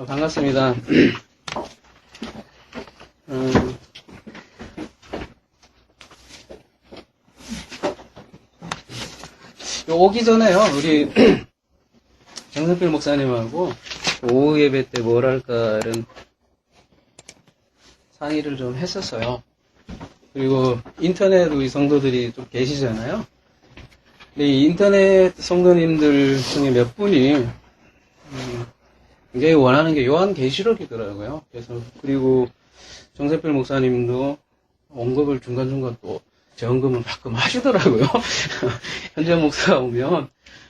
반갑습니다. 오기 전에요, 우리 정선필 목사님하고 오후 예배 때 뭘 할까 이런 상의를 좀 했었어요. 그리고 인터넷 우리 성도들이 좀 계시잖아요. 근데 이 인터넷 성도님들 중에 몇 분이 굉장히 원하는 게 요한계시록이더라고요. 그래서 그리고 정선필 목사님도 언급을 중간중간 또 재언급을 가끔 하시더라고요. 현재 목사가 오면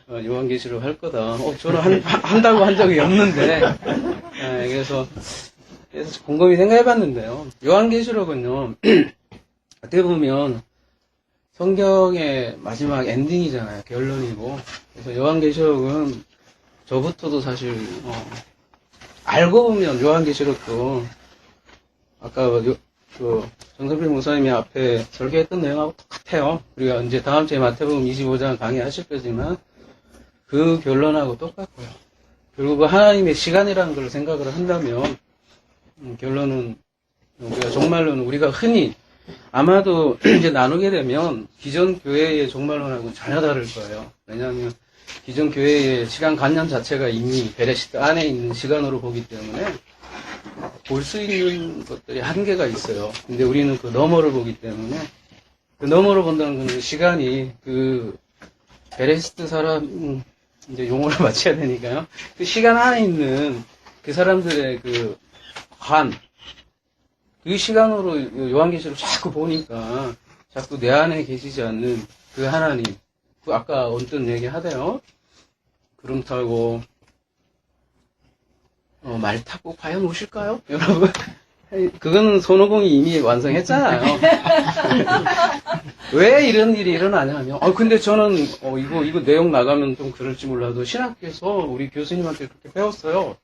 요한계시록 할 거다. 저는 한다고 한 적이 없는데. 그래서 곰곰이 생각해봤는데요. 요한계시록은요, 어떻게 보면 성경의 마지막 엔딩이잖아요. 결론이고. 그래서 요한계시록은 저부터도 사실 알고 보면 요한계시록도 아까 정선필 목사님이 앞에 설계했던 내용하고 똑같아요. 우리가 이제 다음 주에 마태복음 25장 강의하실 거지만 그 결론하고 똑같고요. 결국 하나님의 시간이라는 걸 생각을 한다면 결론은 우리가 정말로는 우리가 흔히 아마도 이제 나누게 되면 기존 교회의 종말론하고는 전혀 다를 거예요. 왜냐하면 기존 교회의 시간 관념 자체가 이미 베레시트 안에 있는 시간으로 보기 때문에 볼 수 있는 것들이 한계가 있어요. 근데 우리는 그 너머를 보기 때문에 그 너머를 본다는 건 시간이 그 베레시트 사람 이제 용어를 맞춰야 되니까요. 그 시간 안에 있는 그 사람들의 그 그 시간으로 요한계시록 자꾸 보니까 자꾸 내 안에 계시지 않는 그 하나님, 그 아까 언뜻 얘기 하대요. 구름 타고 말 타고 과연 오실까요? 여러분, 그거는 손오공이 이미 완성했잖아요. 왜 이런 일이 일어나냐면, 근데 저는 이거 내용 나가면 좀 그럴지 몰라도 신학교에서 우리 교수님한테 그렇게 배웠어요.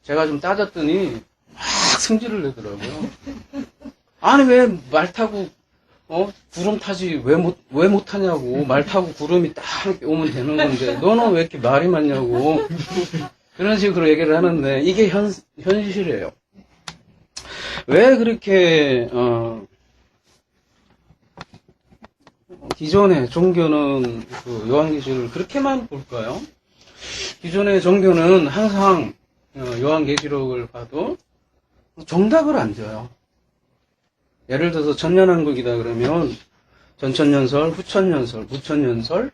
제가 좀 따졌더니 막 승질을 내더라고요. 아니 왜 말 타고 구름 타지 왜 못 타냐고. 말 타고 구름이 딱 이렇게 오면 되는 건데 너는 왜 이렇게 말이 많냐고. 그런 식으로 얘기를 하는데 이게 현실이에요. 왜 그렇게 기존의 종교는 그 요한계시록을 그렇게만 볼까요? 기존의 종교는 항상 요한계시록을 봐도 정답을 안 줘요. 예를 들어서 천년왕국이다 그러면 전천년설, 후천년설, 무천년설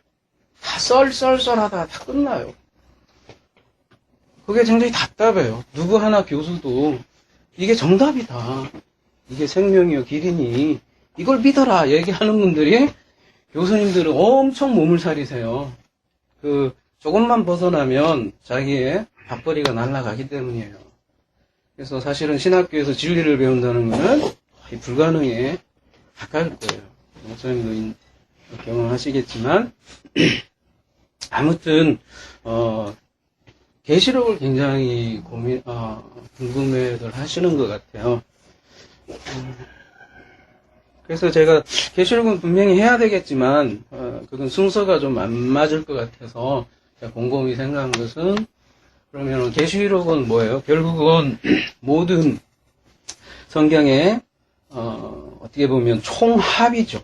다 썰썰썰하다 다 끝나요. 그게 굉장히 답답해요. 누구 하나 교수도 이게 정답이다. 이게 생명이요 길이니 이걸 믿어라 얘기하는 분들이 교수님들은 엄청 몸을 사리세요. 조금만 벗어나면 자기의 밥벌이가 날아가기 때문이에요. 그래서 사실은 신학교에서 진리를 배운다는 것은 거의 불가능에 가까울 거예요. 목사님도 경험하시겠지만 아무튼 계시록을 굉장히 궁금해들 하시는 것 같아요. 그래서 제가 계시록은 분명히 해야 되겠지만 그건 순서가 좀 안 맞을 것 같아서 제가 곰곰이 생각한 것은 그러면 계시록은 뭐예요? 결국은 모든 성경의 어떻게 보면 총합이죠.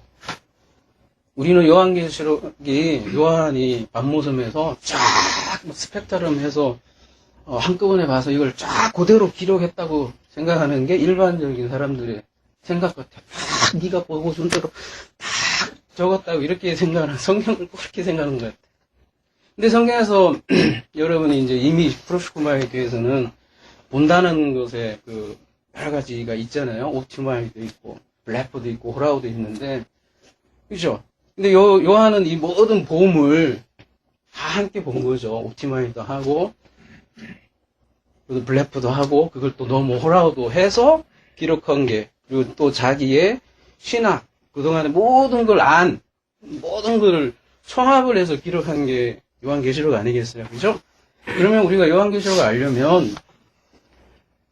우리는 요한계시록이 요한이 밤모섬에서 쫙 스펙트럼해서 한꺼번에 봐서 이걸 쫙 그대로 기록했다고 생각하는 게 일반적인 사람들의 생각 같아요. 네가 보고 준 대로 딱 적었다고 이렇게 생각하는, 성경을 그렇게 생각하는 것 같아요. 근데 성경에서 여러분이 이제 이미 프로시쿠마에 대해서는 본다는 것에 여러 가지가 있잖아요. 옵티마이도 있고 블래프도 있고 호라우도 있는데, 그죠? 근데 요한은 이 모든 보험을 다 함께 본 거죠. 옵티마이도 하고 블래프도 하고 그걸 또 너무 호라우도 해서 기록한 게, 그리고 또 자기의 신학, 그동안에 모든 걸 총합을 해서 기록한 게 요한계시록 아니겠어요? 그죠? 그러면 우리가 요한계시록을 알려면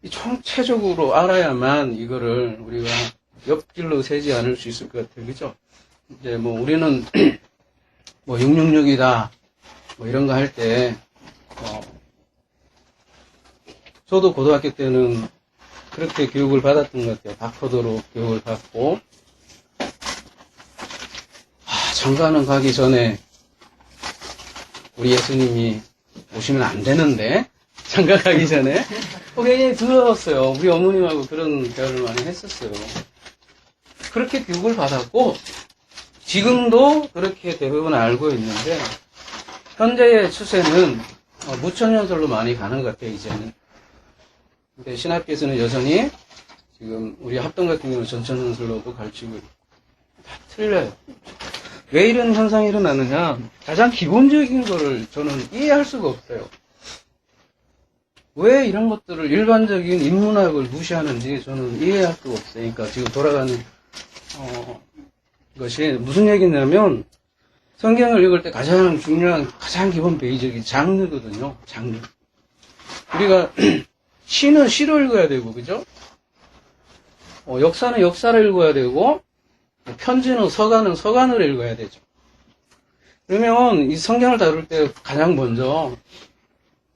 총체적으로 알아야만 이거를 우리가 옆길로 새지 않을 수 있을 것 같아요. 그죠? 이제 우리는 666이다 이런 거 할 때 저도 고등학교 때는 그렇게 교육을 받았던 것 같아요. 바코드로 교육을 받고. 장가는 가기 전에 우리 예수님이 오시면 안 되는데, 장가 가기 전에. 굉장히 두려웠어요. 우리 어머님하고 그런 대화를 많이 했었어요. 그렇게 교육을 받았고, 지금도 그렇게 대부분 알고 있는데, 현재의 추세는 무천년설로 많이 가는 것 같아요, 이제는. 근데 신학교에서는 여전히 지금 우리 합동 같은 경우는 전천년설로도 가르치고 다 틀려요. 왜 이런 현상이 일어나느냐? 가장 기본적인 거를 저는 이해할 수가 없어요. 왜 이런 것들을 일반적인 인문학을 무시하는지 저는 이해할 수가 없어요. 그러니까 지금 돌아가는 것이 무슨 얘기냐면, 성경을 읽을 때 가장 중요한, 가장 기본 베이직이 장르거든요. 장르. 우리가 시는 시로 읽어야 되고, 그죠? 역사는 역사를 읽어야 되고, 편지는 서간은 서간을 읽어야 되죠. 그러면 이 성경을 다룰 때 가장 먼저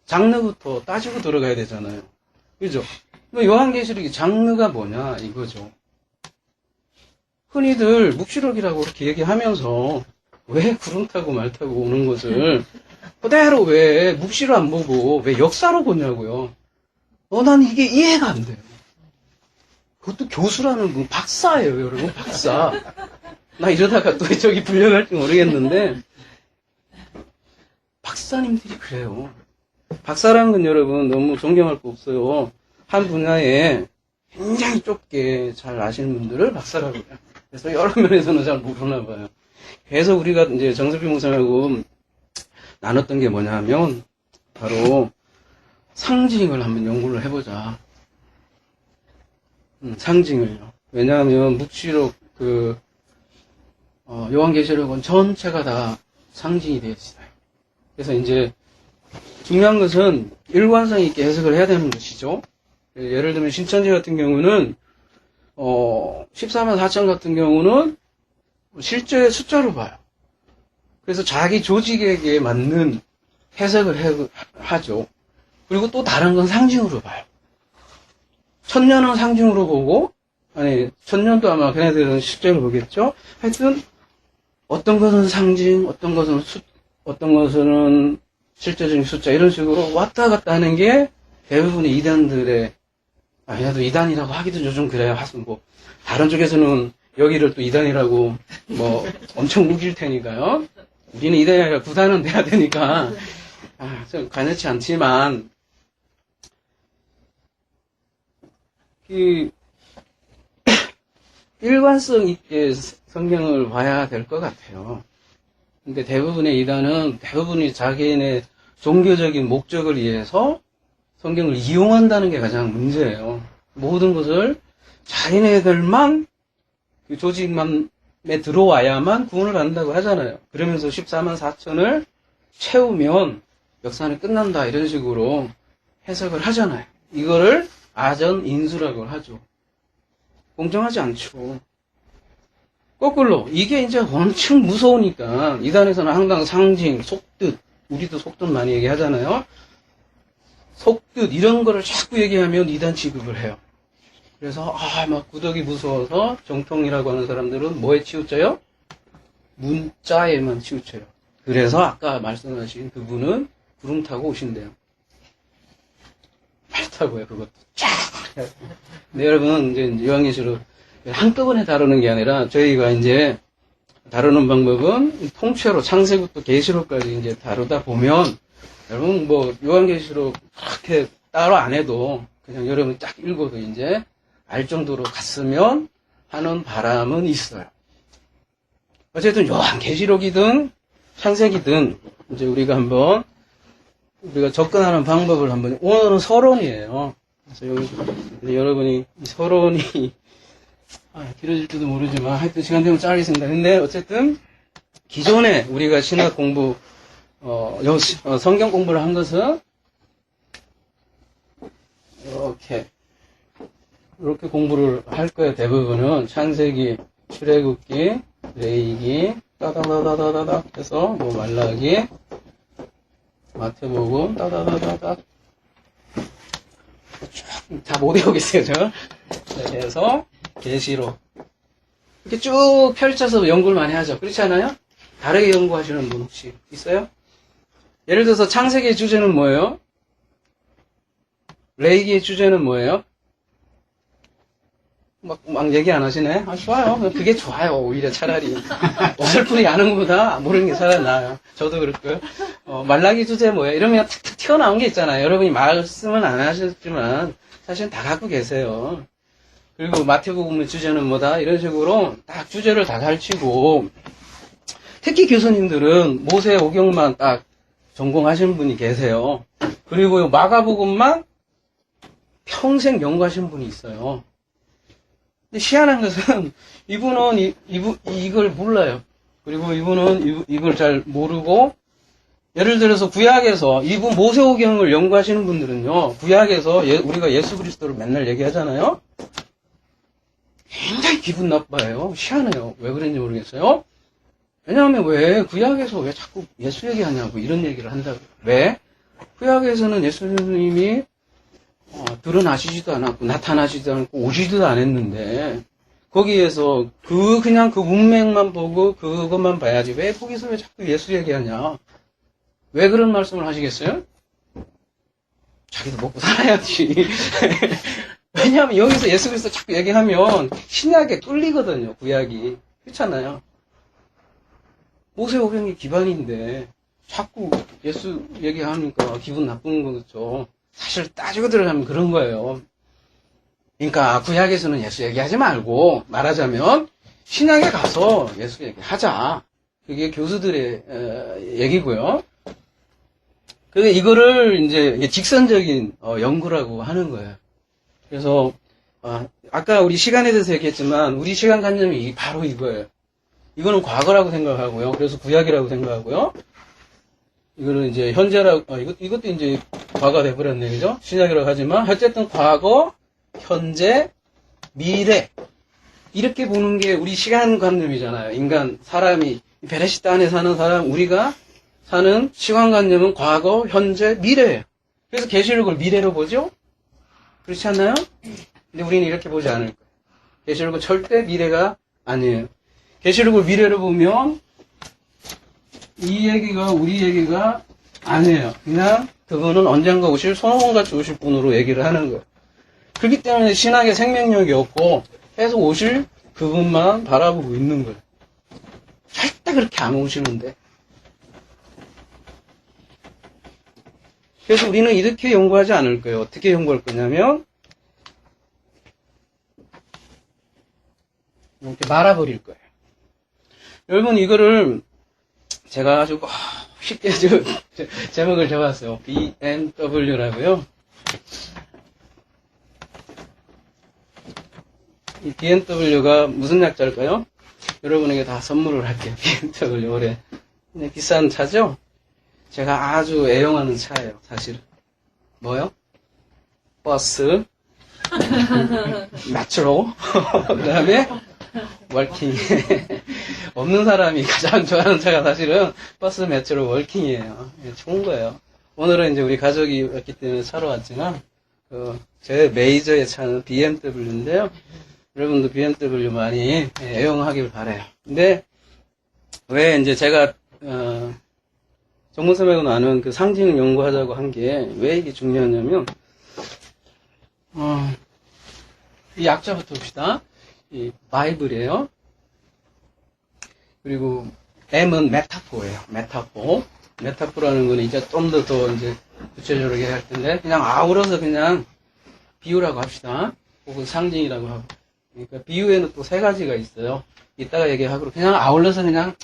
장르부터 따지고 들어가야 되잖아요. 그죠? 요한계시록이 장르가 뭐냐, 이거죠. 흔히들 묵시록이라고 그렇게 얘기하면서 왜 구름 타고 말 타고 오는 것을 그대로 왜 묵시를 안 보고 왜 역사로 보냐고요. 난 이게 이해가 안 돼요. 그것도 교수라는 분, 박사예요, 여러분, 박사. 나 이러다가 또 저기 불려갈지 모르겠는데, 박사님들이 그래요. 박사라는 건 여러분 너무 존경할 거 없어요. 한 분야에 굉장히 좁게 잘 아시는 분들을 박사라고 해요. 그래서 여러 면에서는 잘 모르나 봐요. 그래서 우리가 이제 정석비 목사님하고 나눴던 게 뭐냐면, 바로 상징을 한번 연구를 해보자. 상징을요. 왜냐하면 묵시록 요한계시록은 전체가 다 상징이 되어 있어요. 그래서 이제 중요한 것은 일관성 있게 해석을 해야 되는 것이죠. 예를 들면 신천지 같은 경우는 14만 4천 같은 경우는 실제 숫자로 봐요. 그래서 자기 조직에게 맞는 해석을 하죠. 그리고 또 다른 건 상징으로 봐요. 천년은 상징으로 보고, 천년도 아마 걔네들은 실제로 보겠죠? 하여튼, 어떤 것은 상징, 어떤 것은 실제적인 숫자, 이런 식으로 왔다 갔다 하는 게 대부분의 이단들의, 얘도 이단이라고 하기도 요즘 그래요. 다른 쪽에서는 여기를 또 이단이라고 엄청 우길 테니까요. 우리는 이단이 아니라 구단은 돼야 되니까, 좀 관여치 않지만, 일관성 있게 성경을 봐야 될 것 같아요. 근데 대부분의 이단은 대부분이 자기네 종교적인 목적을 위해서 성경을 이용한다는 게 가장 문제예요. 모든 것을 자기네들만 그 조직만에 들어와야만 구원을 받는다고 하잖아요. 그러면서 14만 4천을 채우면 역사는 끝난다, 이런 식으로 해석을 하잖아요. 이거를 아전 인수라고 하죠. 공정하지 않죠. 거꾸로 이게 이제 엄청 무서우니까 이단에서는 항상 상징, 속뜻, 우리도 속뜻 많이 얘기하잖아요. 속뜻 이런 거를 자꾸 얘기하면 이단 취급을 해요. 그래서 막 구덕이 무서워서 정통이라고 하는 사람들은 뭐에 치우쳐요? 문자에만 치우쳐요. 그래서 아까 말씀하신 그분은 구름 타고 오신대요. 말 타고요, 그것도 쫙. 네, 여러분 이제 요한계시록 한꺼번에 다루는 게 아니라 저희가 이제 다루는 방법은 통째로 창세부터 계시록까지 이제 다루다 보면, 여러분 요한계시록 그렇게 따로 안 해도 그냥 여러분 딱 읽어도 이제 알 정도로 갔으면 하는 바람은 있어요. 어쨌든 요한계시록이든 창세기든 이제 우리가 접근하는 방법을 오늘은 서론이에요. 그래서 여러분이 이 서론이 길어질지도 모르지만 하여튼 시간 되면 자르겠습니다. 근데 어쨌든 기존에 우리가 신학 공부, 성경 공부를 한 것은 이렇게 공부를 할 거예요. 대부분은 창세기, 출애굽기, 레위기, 따다다다다다 해서 말라기, 마태복음, 따다다다다. 다 못 외우겠어요, 저. 그래서 계시록. 이렇게 쭉 펼쳐서 연구를 많이 하죠. 그렇지 않아요? 다르게 연구하시는 분 혹시 있어요? 예를 들어서 창세기의 주제는 뭐예요? 레이기의 주제는 뭐예요? 막 얘기 안 하시네? 아, 좋아요. 그게 좋아요. 오히려 차라리. 어설프게 아는 것보다 모르는 게 차라리 나아요. 저도 그렇고요. 말라기 주제 뭐예요? 이러면 탁탁 튀어나온 게 있잖아요. 여러분이 말씀은 안 하셨지만 사실은 다 갖고 계세요. 그리고 마태복음의 주제는 뭐다? 이런 식으로 딱 주제를 다 가르치고, 특히 교수님들은 모세 오경만 딱 전공하신 분이 계세요. 그리고 마가복음만 평생 연구하신 분이 있어요. 근데 희한한 것은 이분은 이걸 몰라요. 그리고 이분은 이걸 잘 모르고, 예를 들어서 구약에서 이분 모세오경을 연구하시는 분들은요, 구약에서 우리가 예수 그리스도를 맨날 얘기하잖아요. 굉장히 기분 나빠요. 희한해요. 왜 그런지 모르겠어요. 왜냐하면 왜 구약에서 왜 자꾸 예수 얘기하냐고 이런 얘기를 한다고. 왜? 구약에서는 예수님이 드러나시지도 않았고 나타나시지도 않고 오지도 않았는데 거기에서 그냥 그 문맥만 보고 그것만 봐야지 왜 거기서 왜 자꾸 예수 얘기하냐. 왜 그런 말씀을 하시겠어요? 자기도 먹고 살아야지. 왜냐하면 여기서 예수 그리스도 자꾸 얘기하면 신약에 뚫리거든요. 구약이. 그렇잖아요. 모세오경이 기반인데 자꾸 예수 얘기하니까 기분 나쁜 거죠. 사실 따지고 들어가면 그런 거예요. 그러니까 구약에서는 예수 얘기하지 말고 말하자면 신약에 가서 예수 얘기하자. 그게 교수들의 얘기고요. 그래서 이거를 이제 직선적인 연구라고 하는 거예요. 그래서 아까 우리 시간에 대해서 얘기했지만 우리 시간 관념이 바로 이거예요. 이거는 과거라고 생각하고요. 그래서 구약이라고 생각하고요. 이거는 이제 현재라고 이것도 이제 과거가 돼버렸네, 그죠? 신약이라고 하지만 어쨌든 과거, 현재, 미래 이렇게 보는 게 우리 시간 관념이잖아요. 인간 사람이 베레시트 안에 사는 사람 우리가 사는 시간 관념은 과거, 현재, 미래예요. 그래서 계시록을 미래로 보죠? 그렇지 않나요? 근데 우리는 이렇게 보지 않을 거예요. 계시록은 절대 미래가 아니에요. 계시록을 미래로 보면 이 얘기가 우리 얘기가 아니에요. 그냥 그분은 언젠가 오실 솔로몬같이 오실 분으로 얘기를 하는 거예요. 그렇기 때문에 신학에 생명력이 없고 계속 오실 그분만 바라보고 있는 거예요. 절대 그렇게 안 오시는데. 그래서 우리는 이렇게 연구하지 않을 거예요. 어떻게 연구할 거냐면 이렇게 말아버릴 거예요. 여러분 이거를 제가 아주 쉽게 제목을 적었어요. BMW라고요. 이 BMW가 무슨 약자일까요? 여러분에게 다 선물을 할게요. BMW 올해 비싼 차죠? 제가 아주 애용하는 차예요, 사실은. 뭐요? 버스, 메트로, 그 다음에 월킹. 없는 사람이 가장 좋아하는 차가 사실은 버스, 메트로, 월킹이에요. 좋은 거예요. 오늘은 이제 우리 가족이 왔기 때문에 차로 왔지만, 제 메이저의 차는 BMW인데요. 여러분도 BMW 많이 애용하길 바라요. 근데, 왜 이제 제가, 정문쌤하고 나눈 그 상징을 연구하자고 한 게 왜 이게 중요하냐면, 이 약자부터 봅시다. 이 바이블이에요. 그리고 M은 메타포예요. 메타포. 메타포라는 거는 이제 좀 더 이제 구체적으로 얘기할 텐데, 그냥 아우러서 그냥 비유라고 합시다. 혹은 상징이라고 하고. 그러니까 비유에는 또 세 가지가 있어요. 이따가 얘기하고 그냥 아울러서 그냥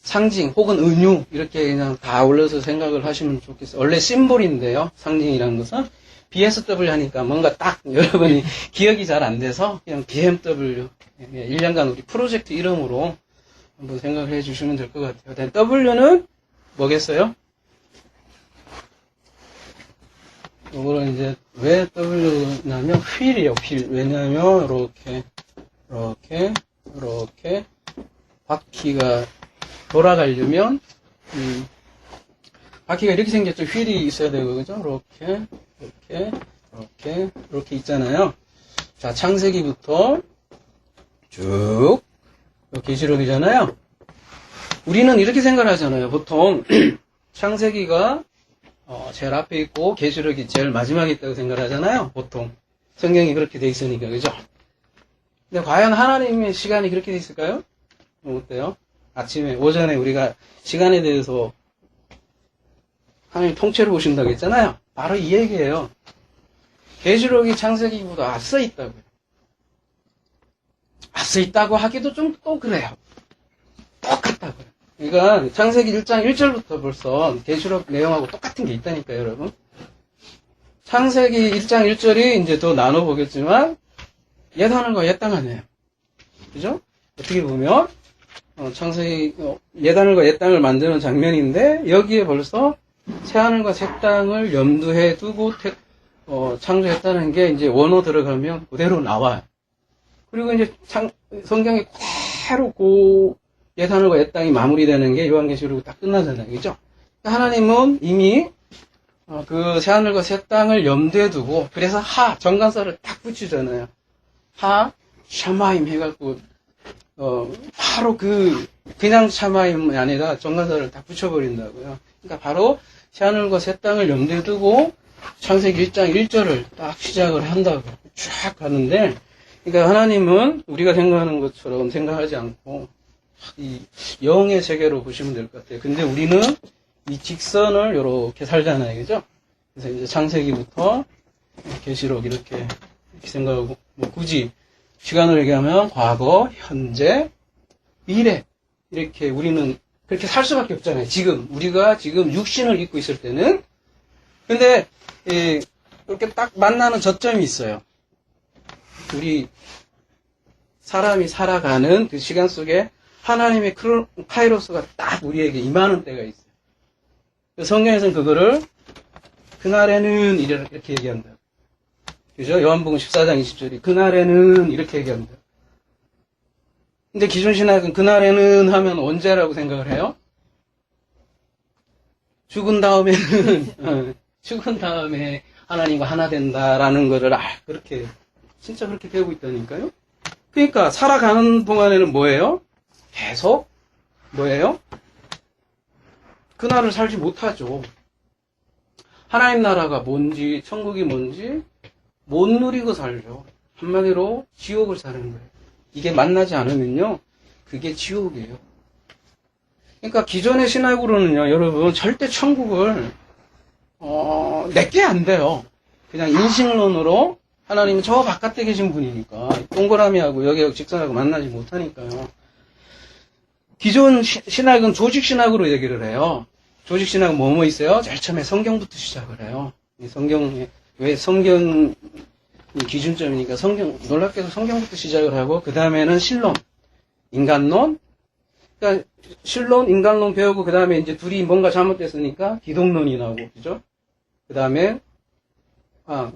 상징 혹은 은유 이렇게 그냥 다 아울러서 생각을 하시면 좋겠어요. 원래 심볼인데요. 상징이라는 것은 BSW 하니까 뭔가 딱 여러분이 기억이 잘 안 돼서 그냥 BMW 1년간 우리 프로젝트 이름으로 한번 생각을 해 주시면 될 것 같아요. W는 뭐겠어요? 이거는 이제 왜 W냐면 휠이에요. 휠. 왜냐면 이렇게 바퀴가 돌아가려면 바퀴가 이렇게 생겼죠. 휠이 있어야 되고 그죠? 이렇게 이렇게 있잖아요. 자, 창세기부터 쭉 계시록이잖아요. 우리는 이렇게 생각을 하잖아요. 보통 창세기가 제일 앞에 있고 계시록이 제일 마지막에 있다고 생각을 하잖아요. 보통 성경이 그렇게 돼 있으니까, 그죠? 근데 과연 하나님의 시간이 그렇게 돼 있을까요? 어때요? 아침에 오전에 우리가 시간에 대해서 하나님 통째로 보신다고 했잖아요. 바로 이 얘기예요. 계시록이 창세기보다 앞서 있다고요. 앞서 있다고 하기도 좀 또 그래요. 똑같다고요. 그러니까 창세기 1장 1절부터 벌써 계시록 내용하고 똑같은 게 있다니까요, 여러분. 창세기 1장 1절이 이제 더 나눠보겠지만 옛하늘과 옛 땅 아니에요. 그죠? 어떻게 보면 창세기 옛하늘과 옛 땅을 만드는 장면인데 여기에 벌써 새하늘과 새 땅을 염두에 두고 창조했다는 게 이제 원어 들어가면 그대로 나와요. 그리고 이제 성경이 그대로 옛하늘과 옛 땅이 마무리되는 게 요한계시록이 딱 끝나잖아요. 그죠? 하나님은 이미 그 새하늘과 새 땅을 염두에 두고 그래서 정관사를 딱 붙이잖아요. 샤마임 해갖고 바로 그냥 샤마임이 아니라 정관사를 딱 붙여버린다고요. 그러니까 바로 새하늘과 새 땅을 염두에 두고 창세기 1장 1절을 딱 시작을 한다고 쫙 가는데, 그러니까 하나님은 우리가 생각하는 것처럼 생각하지 않고 이 영의 세계로 보시면 될 것 같아요. 근데 우리는 이 직선을 이렇게 살잖아요, 그죠? 그래서 이제 창세기부터 계시록 이렇게 생각하고, 뭐 굳이 시간을 얘기하면 과거, 현재, 미래 이렇게 우리는 그렇게 살 수밖에 없잖아요. 우리가 지금 육신을 입고 있을 때는. 근데 이렇게 딱 만나는 저점이 있어요. 우리 사람이 살아가는 그 시간 속에 하나님의 카이로스가 딱 우리에게 임하는 때가 있어요. 성경에서는 그거를 그날에는 이렇게 얘기한다. 그죠? 요한복음 14장 20절이 그날에는 이렇게 얘기합니다. 근데 기존 신학은 그날에는 하면 언제라고 생각을 해요? 죽은 다음에는 죽은 다음에 하나님과 하나 된다라는 거를 그렇게 진짜 그렇게 배우고 있다니까요. 그러니까 살아가는 동안에는 뭐예요? 계속 뭐예요? 그날을 살지 못하죠. 하나님 나라가 뭔지 천국이 뭔지 못 누리고 살죠. 한마디로 지옥을 사는 거예요. 이게 만나지 않으면요, 그게 지옥이에요. 그러니까 기존의 신학으로는요, 여러분 절대 천국을 내게 안 돼요. 그냥 인식론으로 하나님은 저 바깥에 계신 분이니까 동그라미하고 여기하고 직선하고 만나지 못하니까요. 기존 신학은 조직신학으로 얘기를 해요. 조직신학은 뭐뭐 있어요? 제일 처음에 성경부터 시작을 해요. 왜 성경이 기준점이니까 놀랍게도 성경부터 시작을 하고, 그 다음에는 신론, 인간론, 그러니까 신론, 인간론 배우고, 그 다음에 이제 둘이 뭔가 잘못됐으니까 기독론이 나오고, 그죠? 그 다음에,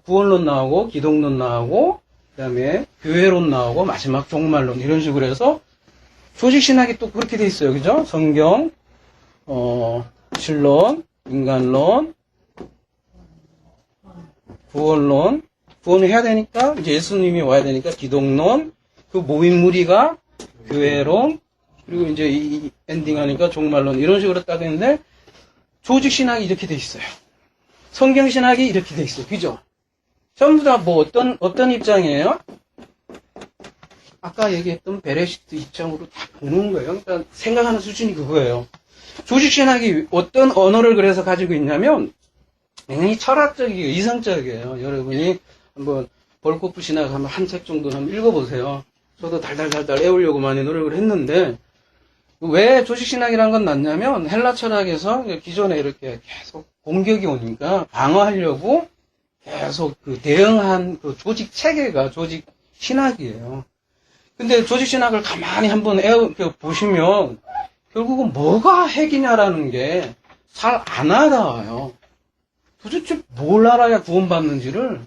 구원론 나오고, 기독론 나오고, 그 다음에 교회론 나오고, 마지막 종말론, 이런 식으로 해서 조직신학이 또 그렇게 돼 있어요. 그죠? 성경, 신론, 인간론, 구원론, 구원을 해야 되니까, 이제 예수님이 와야 되니까 기독론, 그 모인 무리가 교회론, 그리고 이제 이 엔딩하니까 종말론, 이런 식으로 딱 했는데, 조직신학이 이렇게 돼 있어요. 성경신학이 이렇게 돼 있어요. 그죠? 전부 다 뭐 어떤 입장이에요? 아까 얘기했던 베레시트 입장으로 다 보는 거예요. 그러니까 생각하는 수준이 그거예요. 조직신학이 어떤 언어를 그래서 가지고 있냐면, 굉장히 철학적이고 이성적이에요. 여러분이 한번 볼코프 신학 한 책 정도는 한번 읽어보세요. 저도 달달달달 애우려고 많이 노력을 했는데, 왜 조직신학이라는 건 났냐면 헬라 철학에서 기존에 이렇게 계속 공격이 오니까 방어하려고 계속 대응한 그 조직 체계가 조직 신학이에요. 근데 조직 신학을 가만히 한번 보시면 결국은 뭐가 핵이냐라는 게 잘 안 와닿아요. 도대체 뭘 알아야 구원받는지를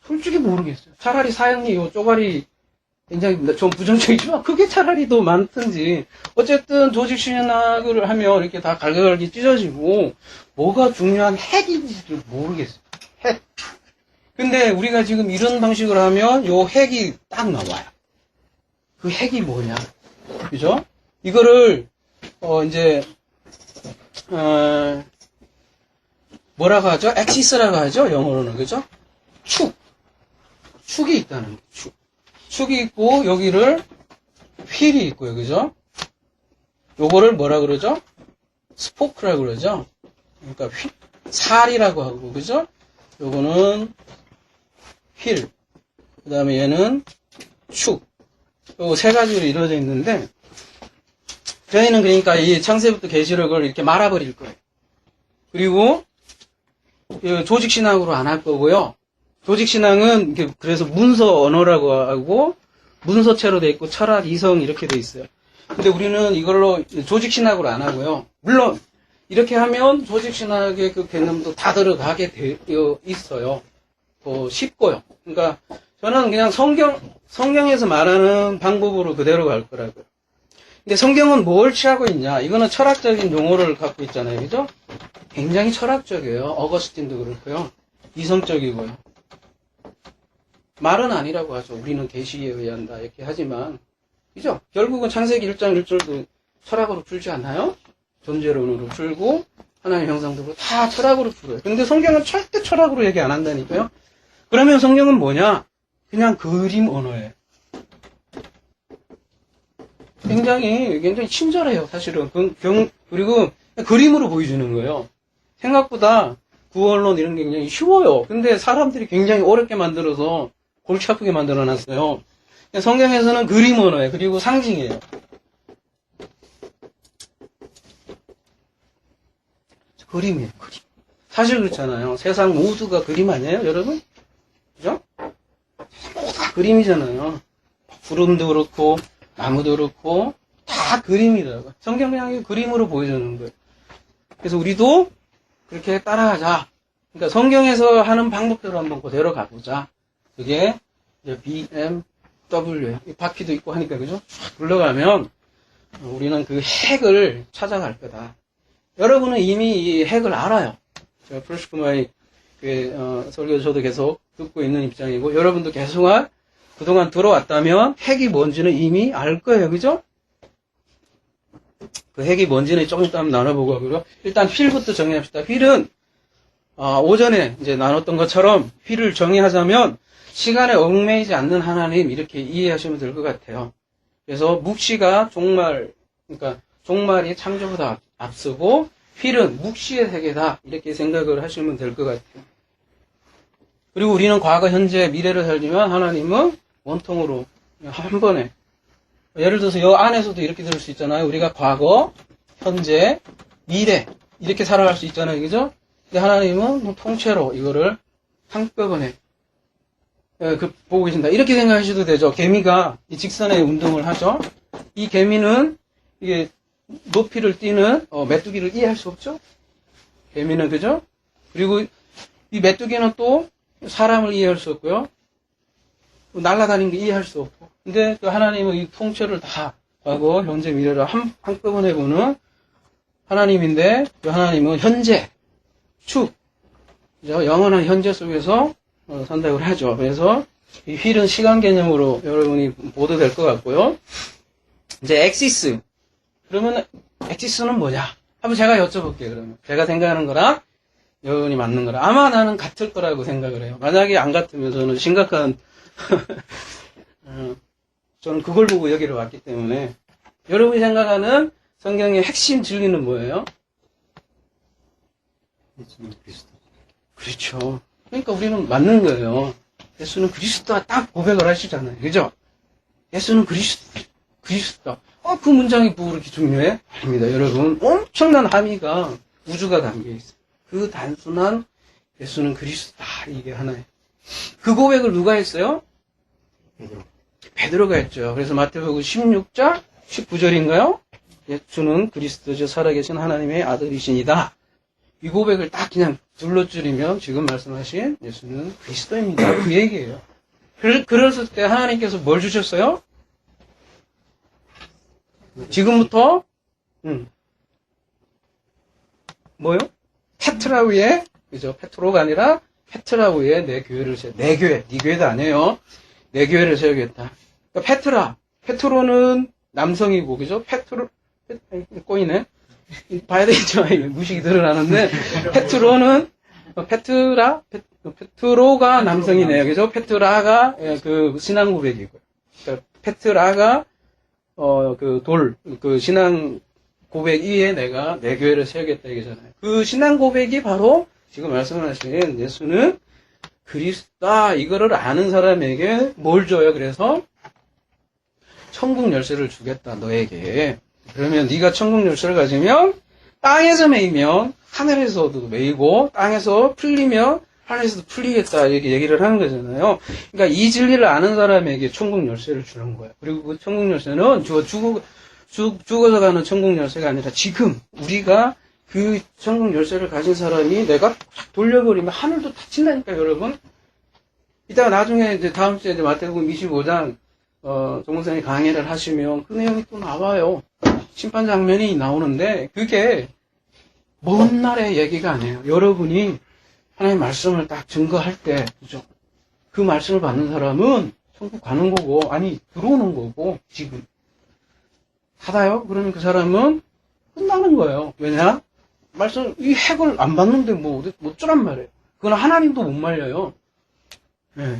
솔직히 모르겠어요. 차라리 사형리 요 쪼가리 굉장히 좀 부정적이지만 그게 차라리 더 많든지, 어쨌든 조직신학을 하면 이렇게 다 갈갈기 찢어지고 뭐가 중요한 핵인지를 모르겠어요. 핵. 근데 우리가 지금 이런 방식으로 하면 요 핵이 딱 나와요. 그 핵이 뭐냐? 그죠? 이거를, 이제, 뭐라고 하죠? 엑시스라고 하죠? 영어로는. 그죠? 축이 있다는 거죠. 축이 있고, 여기를 휠이 있고요. 그죠? 요거를 뭐라 그러죠? 스포크라고 그러죠? 그러니까 살이라고 하고, 그죠? 요거는 휠. 그 다음에 얘는 축. 요 세 가지로 이루어져 있는데, 저희는 그러니까 이 창세부터 계시록을 이렇게 말아버릴 거예요. 그리고, 조직신앙으로 안 할 거고요. 조직신앙은, 그래서 문서 언어라고 하고, 문서체로 돼 있고, 철학, 이성 이렇게 돼 있어요. 근데 우리는 이걸로 조직신학으로 안 하고요. 물론, 이렇게 하면 조직신학의 그 개념도 다 들어가게 되어 있어요. 더 쉽고요. 그러니까, 저는 그냥 성경에서 말하는 방법으로 그대로 갈 거라고요. 근데 성경은 뭘 취하고 있냐? 이거는 철학적인 용어를 갖고 있잖아요. 그죠? 굉장히 철학적이에요. 어거스틴도 그렇고요. 이성적이고요. 말은 아니라고 하죠. 우리는 계시에 의한다. 이렇게 하지만, 그죠? 결국은 창세기 1장 1절도 철학으로 풀지 않나요? 존재론으로 풀고, 하나님의 형상대로 다 철학으로 풀어요. 근데 성경은 절대 철학으로 얘기 안 한다니까요? 그러면 성경은 뭐냐? 그냥 그림 언어예요. 굉장히 친절해요, 사실은. 그리고 그림으로 보여주는 거예요. 생각보다 구원론 이런 게 굉장히 쉬워요. 근데 사람들이 굉장히 어렵게 만들어서 골치 아프게 만들어 놨어요. 성경에서는 그림 언어예요. 그리고 상징이에요. 그림이에요, 그림. 사실 그렇잖아요. 세상 모두가 그림 아니에요, 여러분? 그죠? 다 그림이잖아요. 구름도 그렇고, 나무도 그렇고, 다 그림이라고. 성경 그냥 그림으로 보여주는 거예요. 그래서 우리도 그렇게 따라가자. 그러니까 성경에서 하는 방법대로 한번 그대로 가보자. 그게 이제 BMW예요. 바퀴도 있고 하니까, 그죠? 쫙 불러가면 우리는 그 핵을 찾아갈 거다. 여러분은 이미 이 핵을 알아요. 제가 프로스쿠마의 설교 저도 계속 듣고 있는 입장이고, 여러분도 계속 그동안 들어왔다면 핵이 뭔지는 이미 알 거예요. 그죠? 그 핵이 뭔지는 조금 이따 한번 나눠보고 하고요. 일단 휠부터 정리합시다. 휠은 오전에 이제 나눴던 것처럼 휠을 정의하자면 시간에 얽매이지 않는 하나님 이렇게 이해하시면 될 것 같아요. 그래서 묵시가 종말, 그러니까 종말이 창조보다 앞서고 휠은 묵시의 세계다 이렇게 생각을 하시면 될 것 같아요. 그리고 우리는 과거, 현재, 미래를 살지만 하나님은 원통으로 한 번에, 예를 들어서 이 안에서도 이렇게 들을 수 있잖아요. 우리가 과거, 현재, 미래 이렇게 살아갈 수 있잖아요. 그죠? 근데 하나님은 통째로 이거를 한꺼번에 보고 계신다. 이렇게 생각하셔도 되죠. 개미가 이 직선의 운동을 하죠. 이 개미는 이게 높이를 띄는 메뚜기를 이해할 수 없죠. 개미는, 그죠? 그리고 이 메뚜기는 또 사람을 이해할 수 없고요. 날아다니는 게 이해할 수 없고. 근데 또 하나님은 이 통째를 다 과거, 현재, 미래를 한꺼번에 보는 하나님인데, 그 하나님은 현재, 축, 그죠? 영원한 현재 속에서 산다고 하죠. 그래서 이 휠은 시간 개념으로 여러분이 보도 될 것 같고요. 이제 엑시스. 그러면 엑시스는 뭐냐? 한번 제가 여쭤볼게요. 그러면 제가 생각하는 거랑 여러분이 맞는 거랑 아마 나는 같을 거라고 생각을 해요. 만약에 안 같으면 저는 심각한 저는 그걸 보고 여기를 왔기 때문에 여러분이 생각하는 성경의 핵심 진리는 뭐예요? 예수는 그리스도. 그렇죠. 그러니까 우리는 맞는 거예요. 예수는 그리스도가 딱 고백을 하시잖아요. 그죠? 예수는 그리스도. 그 문장이 뭐 그렇게 중요해? 아닙니다. 여러분, 엄청난 함의가 우주가 담겨있어요. 그 단순한 예수는 그리스도다. 이게 하나예요. 그 고백을 누가 했어요? 베드로가 했죠. 그래서 마태복음 16장 19절인가요? 예수는 그리스도죠. 살아계신 하나님의 아들이시니다. 이 고백을 딱 그냥 둘러줄이면 지금 말씀하신 예수는 그리스도입니다. 그 얘기예요. 그랬을 때 하나님께서 뭘 주셨어요? 지금부터 뭐요? 페트라 위에, 그죠? 페트로가 아니라 페트라 위에 내 교회를 내 교회, 네 교회도 아니에요. 내 교회를 세우겠다. 그러니까 페트로는 남성이고, 그죠? 꼬이네. 봐야 되겠지만, 무식이 드러나는데, 페트로가 남성이네요. 그죠? 페트라가 그 신앙 고백이고요. 그러니까 페트라가, 신앙 고백 위에 내가 내 교회를 세우겠다 이거잖아요. 그 신앙 고백이 바로 지금 말씀하신 예수는 그리스도다 이거를 아는 사람에게 뭘 줘요? 그래서 천국 열쇠를 주겠다 너에게. 그러면 네가 천국 열쇠를 가지면 땅에서 매이면 하늘에서도 매이고 땅에서 풀리면 하늘에서도 풀리겠다 이렇게 얘기를 하는 거잖아요. 그러니까 이 진리를 아는 사람에게 천국 열쇠를 주는 거예요. 그리고 그 천국 열쇠는 죽어서 가는 천국 열쇠가 아니라 지금 우리가 그 천국 열쇠를 가진 사람이 내가 돌려버리면 하늘도 닫힌다니까 여러분. 이따가 나중에 이제 다음 주에 이제 마태복음 25장 정목사님이 강의를 하시면 그 내용이 또 나와요. 심판 장면이 나오는데 그게 먼 날의 얘기가 아니에요. 여러분이 하나님의 말씀을 딱 증거할 때, 그죠? 그 말씀을 받는 사람은 천국 가는 거고, 아니, 들어오는 거고, 지금. 받아요? 그러면 그 사람은 끝나는 거예요. 왜냐? 이 핵을 안 받는데 뭐 어쩌란 말이에요. 그건 하나님도 못 말려요. 네.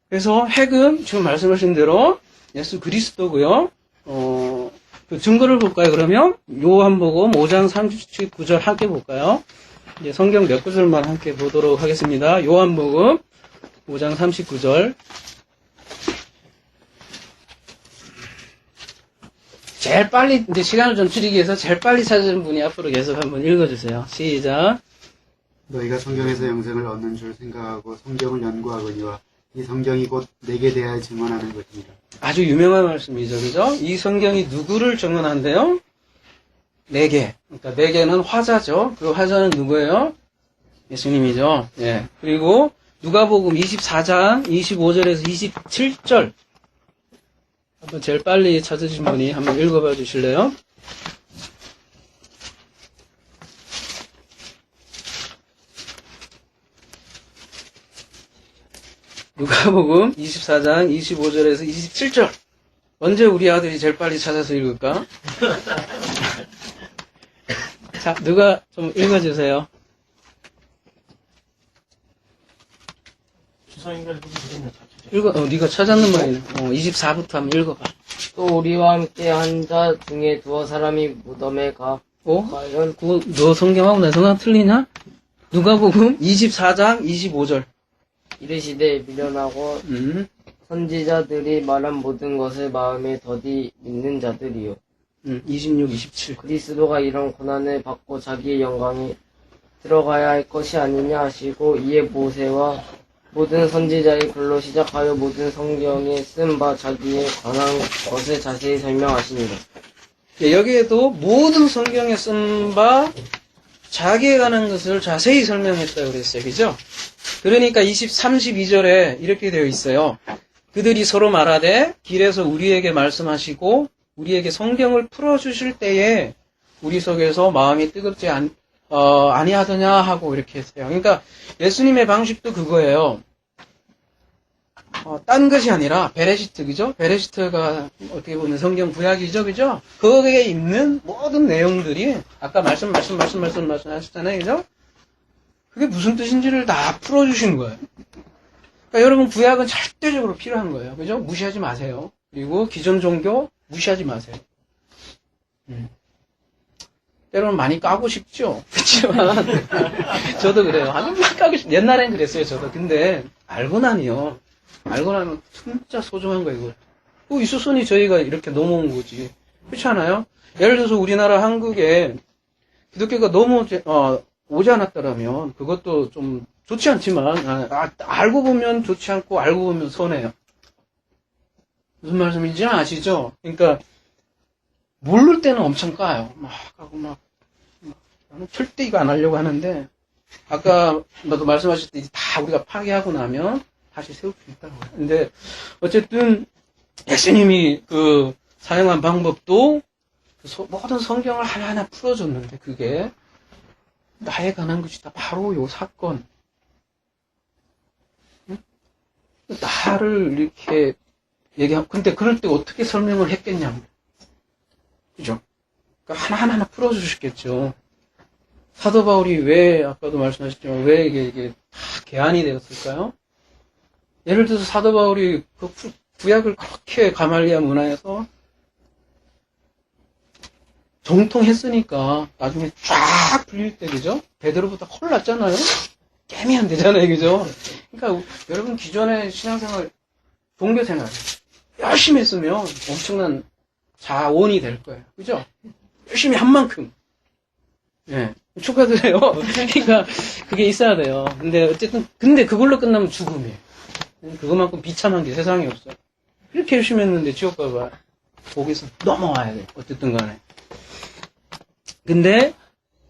그래서 핵은 지금 말씀하신 대로 예수 그리스도고요. 그 증거를 볼까요? 그러면 요한복음 5장 39절 함께 볼까요? 이제 성경 몇 구절만 함께 보도록 하겠습니다. 요한복음 5장 39절. 제일 빨리, 이제 시간을 좀 줄이기 위해서 제일 빨리 찾으신 분이 앞으로 계속 한번 읽어주세요. 시작. 너희가 성경에서 영생을 얻는 줄 생각하고 성경을 연구하거니와 이 성경이 곧 내게 대하여 증언하는 것입니다. 아주 유명한 말씀이죠. 그죠? 이 성경이 누구를 증언한대요? 내게. 그러니까 내게는 화자죠. 그 화자는 누구예요? 예수님이죠. 예. 그리고 누가복음 24장 25절에서 27절. 한번 제일 빨리 찾으신 분이 한번 읽어봐 주실래요? 누가복음 24장 25절에서 27절. 언제 우리 아들이 제일 빨리 찾아서 읽을까? 자, 누가 좀 읽어주세요. 네가 찾았는 말이네. 24부터 한번 읽어봐. 또 우리와 함께 한 자 중에 두어 사람이 무덤에 과연 너 성경하고 내 성경 틀리냐? 누가복음 24장 25절. 이르시되 미련하고 선지자들이 말한 모든 것을 마음에 더디 믿는 자들이요. 26, 27. 그리스도가 이런 고난을 받고 자기의 영광에 들어가야 할 것이 아니냐 하시고 이에 모세와 모든 선지자의 글로 시작하여 모든 성경에 쓴 바 자기에 관한 것을 자세히 설명하십니다. 네, 여기에도 모든 성경에 쓴 바 자기에 관한 것을 자세히 설명했다고 그랬어요. 그죠? 그러니까 32절에 이렇게 되어 있어요. 그들이 서로 말하되 길에서 우리에게 말씀하시고 우리에게 성경을 풀어주실 때에 우리 속에서 마음이 뜨겁지 아니하더냐 하고 이렇게 했어요. 그러니까 예수님의 방식도 그거예요. 딴 것이 아니라 베레시트, 그죠? 베레시트가 어떻게 보면 성경 구약이죠, 그죠? 거기에 있는 모든 내용들이 아까 말씀하셨잖아요, 그죠? 그게 무슨 뜻인지를 다 풀어주신 거예요. 그러니까 여러분 구약은 절대적으로 필요한 거예요, 그죠? 무시하지 마세요. 그리고 기존 종교 무시하지 마세요. 때로는 많이 까고 싶죠. 그렇지만 저도 그래요. 아주 막 까고 싶. 옛날엔 그랬어요, 저도. 근데 알고 나면 진짜 소중한 거예요. 이거. 있었으니 저희가 이렇게 넘어온 거지. 그렇지 않아요? 예를 들어서 우리나라 한국에 기독교가 너무 오지 않았더라면 그것도 좀 좋지 않지만 알고 보면 좋지 않고 알고 보면 손해요. 무슨 말씀인지 아시죠? 그러니까 모를 때는 엄청 까요. 막 까고 나는 절대 이거 안 하려고 하는데 아까 너도 말씀하셨듯이 다 우리가 파괴하고 나면 다시 세울 수 있다고 해요. 근데 어쨌든 예수님이 그 사용한 방법도 모든 성경을 하나하나 풀어줬는데 그게 나에 관한 것이다. 바로 요 사건. 나를 이렇게 얘기하고, 근데 그럴 때 어떻게 설명을 했겠냐고. 그죠? 그러니까 하나하나 풀어주셨겠죠. 사도 바울이 왜, 아까도 말씀하셨지만, 왜 이게 다 개안이 되었을까요? 예를 들어서 사도 바울이 그 구약을 그렇게 가말리아 문화에서 정통했으니까 나중에 쫙 풀릴 때, 그죠? 베드로보다 훨 낫잖아요? 게임이 안 되잖아요, 그죠? 그러니까 여러분 기존의 신앙생활, 종교생활 열심히 했으면 엄청난 자원이 될 거예요. 그죠? 열심히 한 만큼. 예. 축하드려요. 그러니까 그게 있어야 돼요. 근데 어쨌든 근데 그걸로 끝나면 죽음이에요. 그것만큼 비참한 게 세상에 없어요. 이렇게 열심히 했는데 지옥 가봐. 거기서 넘어와야 돼. 어쨌든 간에. 근데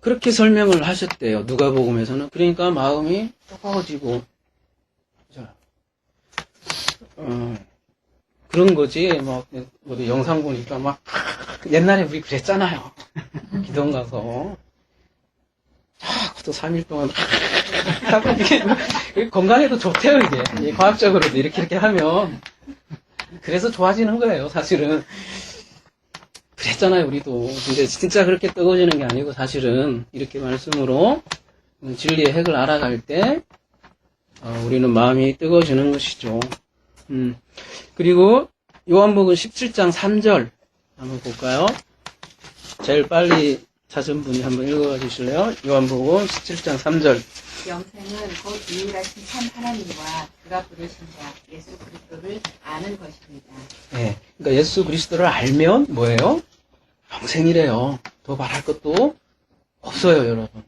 그렇게 설명을 하셨대요. 누가복음에서는. 그러니까 마음이 뜨거워지고 그런 거지. 뭐 영상 보니까 막 옛날에 우리 그랬잖아요. 기도원 가서 또 3일 동안 이게 건강에도 좋대요. 이게 과학적으로도 이렇게 하면 그래서 좋아지는 거예요. 사실은 그랬잖아요. 우리도. 근데 진짜 그렇게 뜨거워지는 게 아니고 사실은 이렇게 말씀으로 진리의 핵을 알아갈 때 우리는 마음이 뜨거워지는 것이죠. 그리고 요한복음 17장 3절 한번 볼까요? 제일 빨리 찾은 분이 한번 읽어봐 주실래요? 요한복음 17장 3절. 영생은 곧 유일하신 참 하나님과 그가 부르신 자 예수 그리스도를 아는 것입니다. 네, 그러니까 예수 그리스도를 알면 뭐예요? 영생이래요. 더 말할 것도 없어요, 여러분.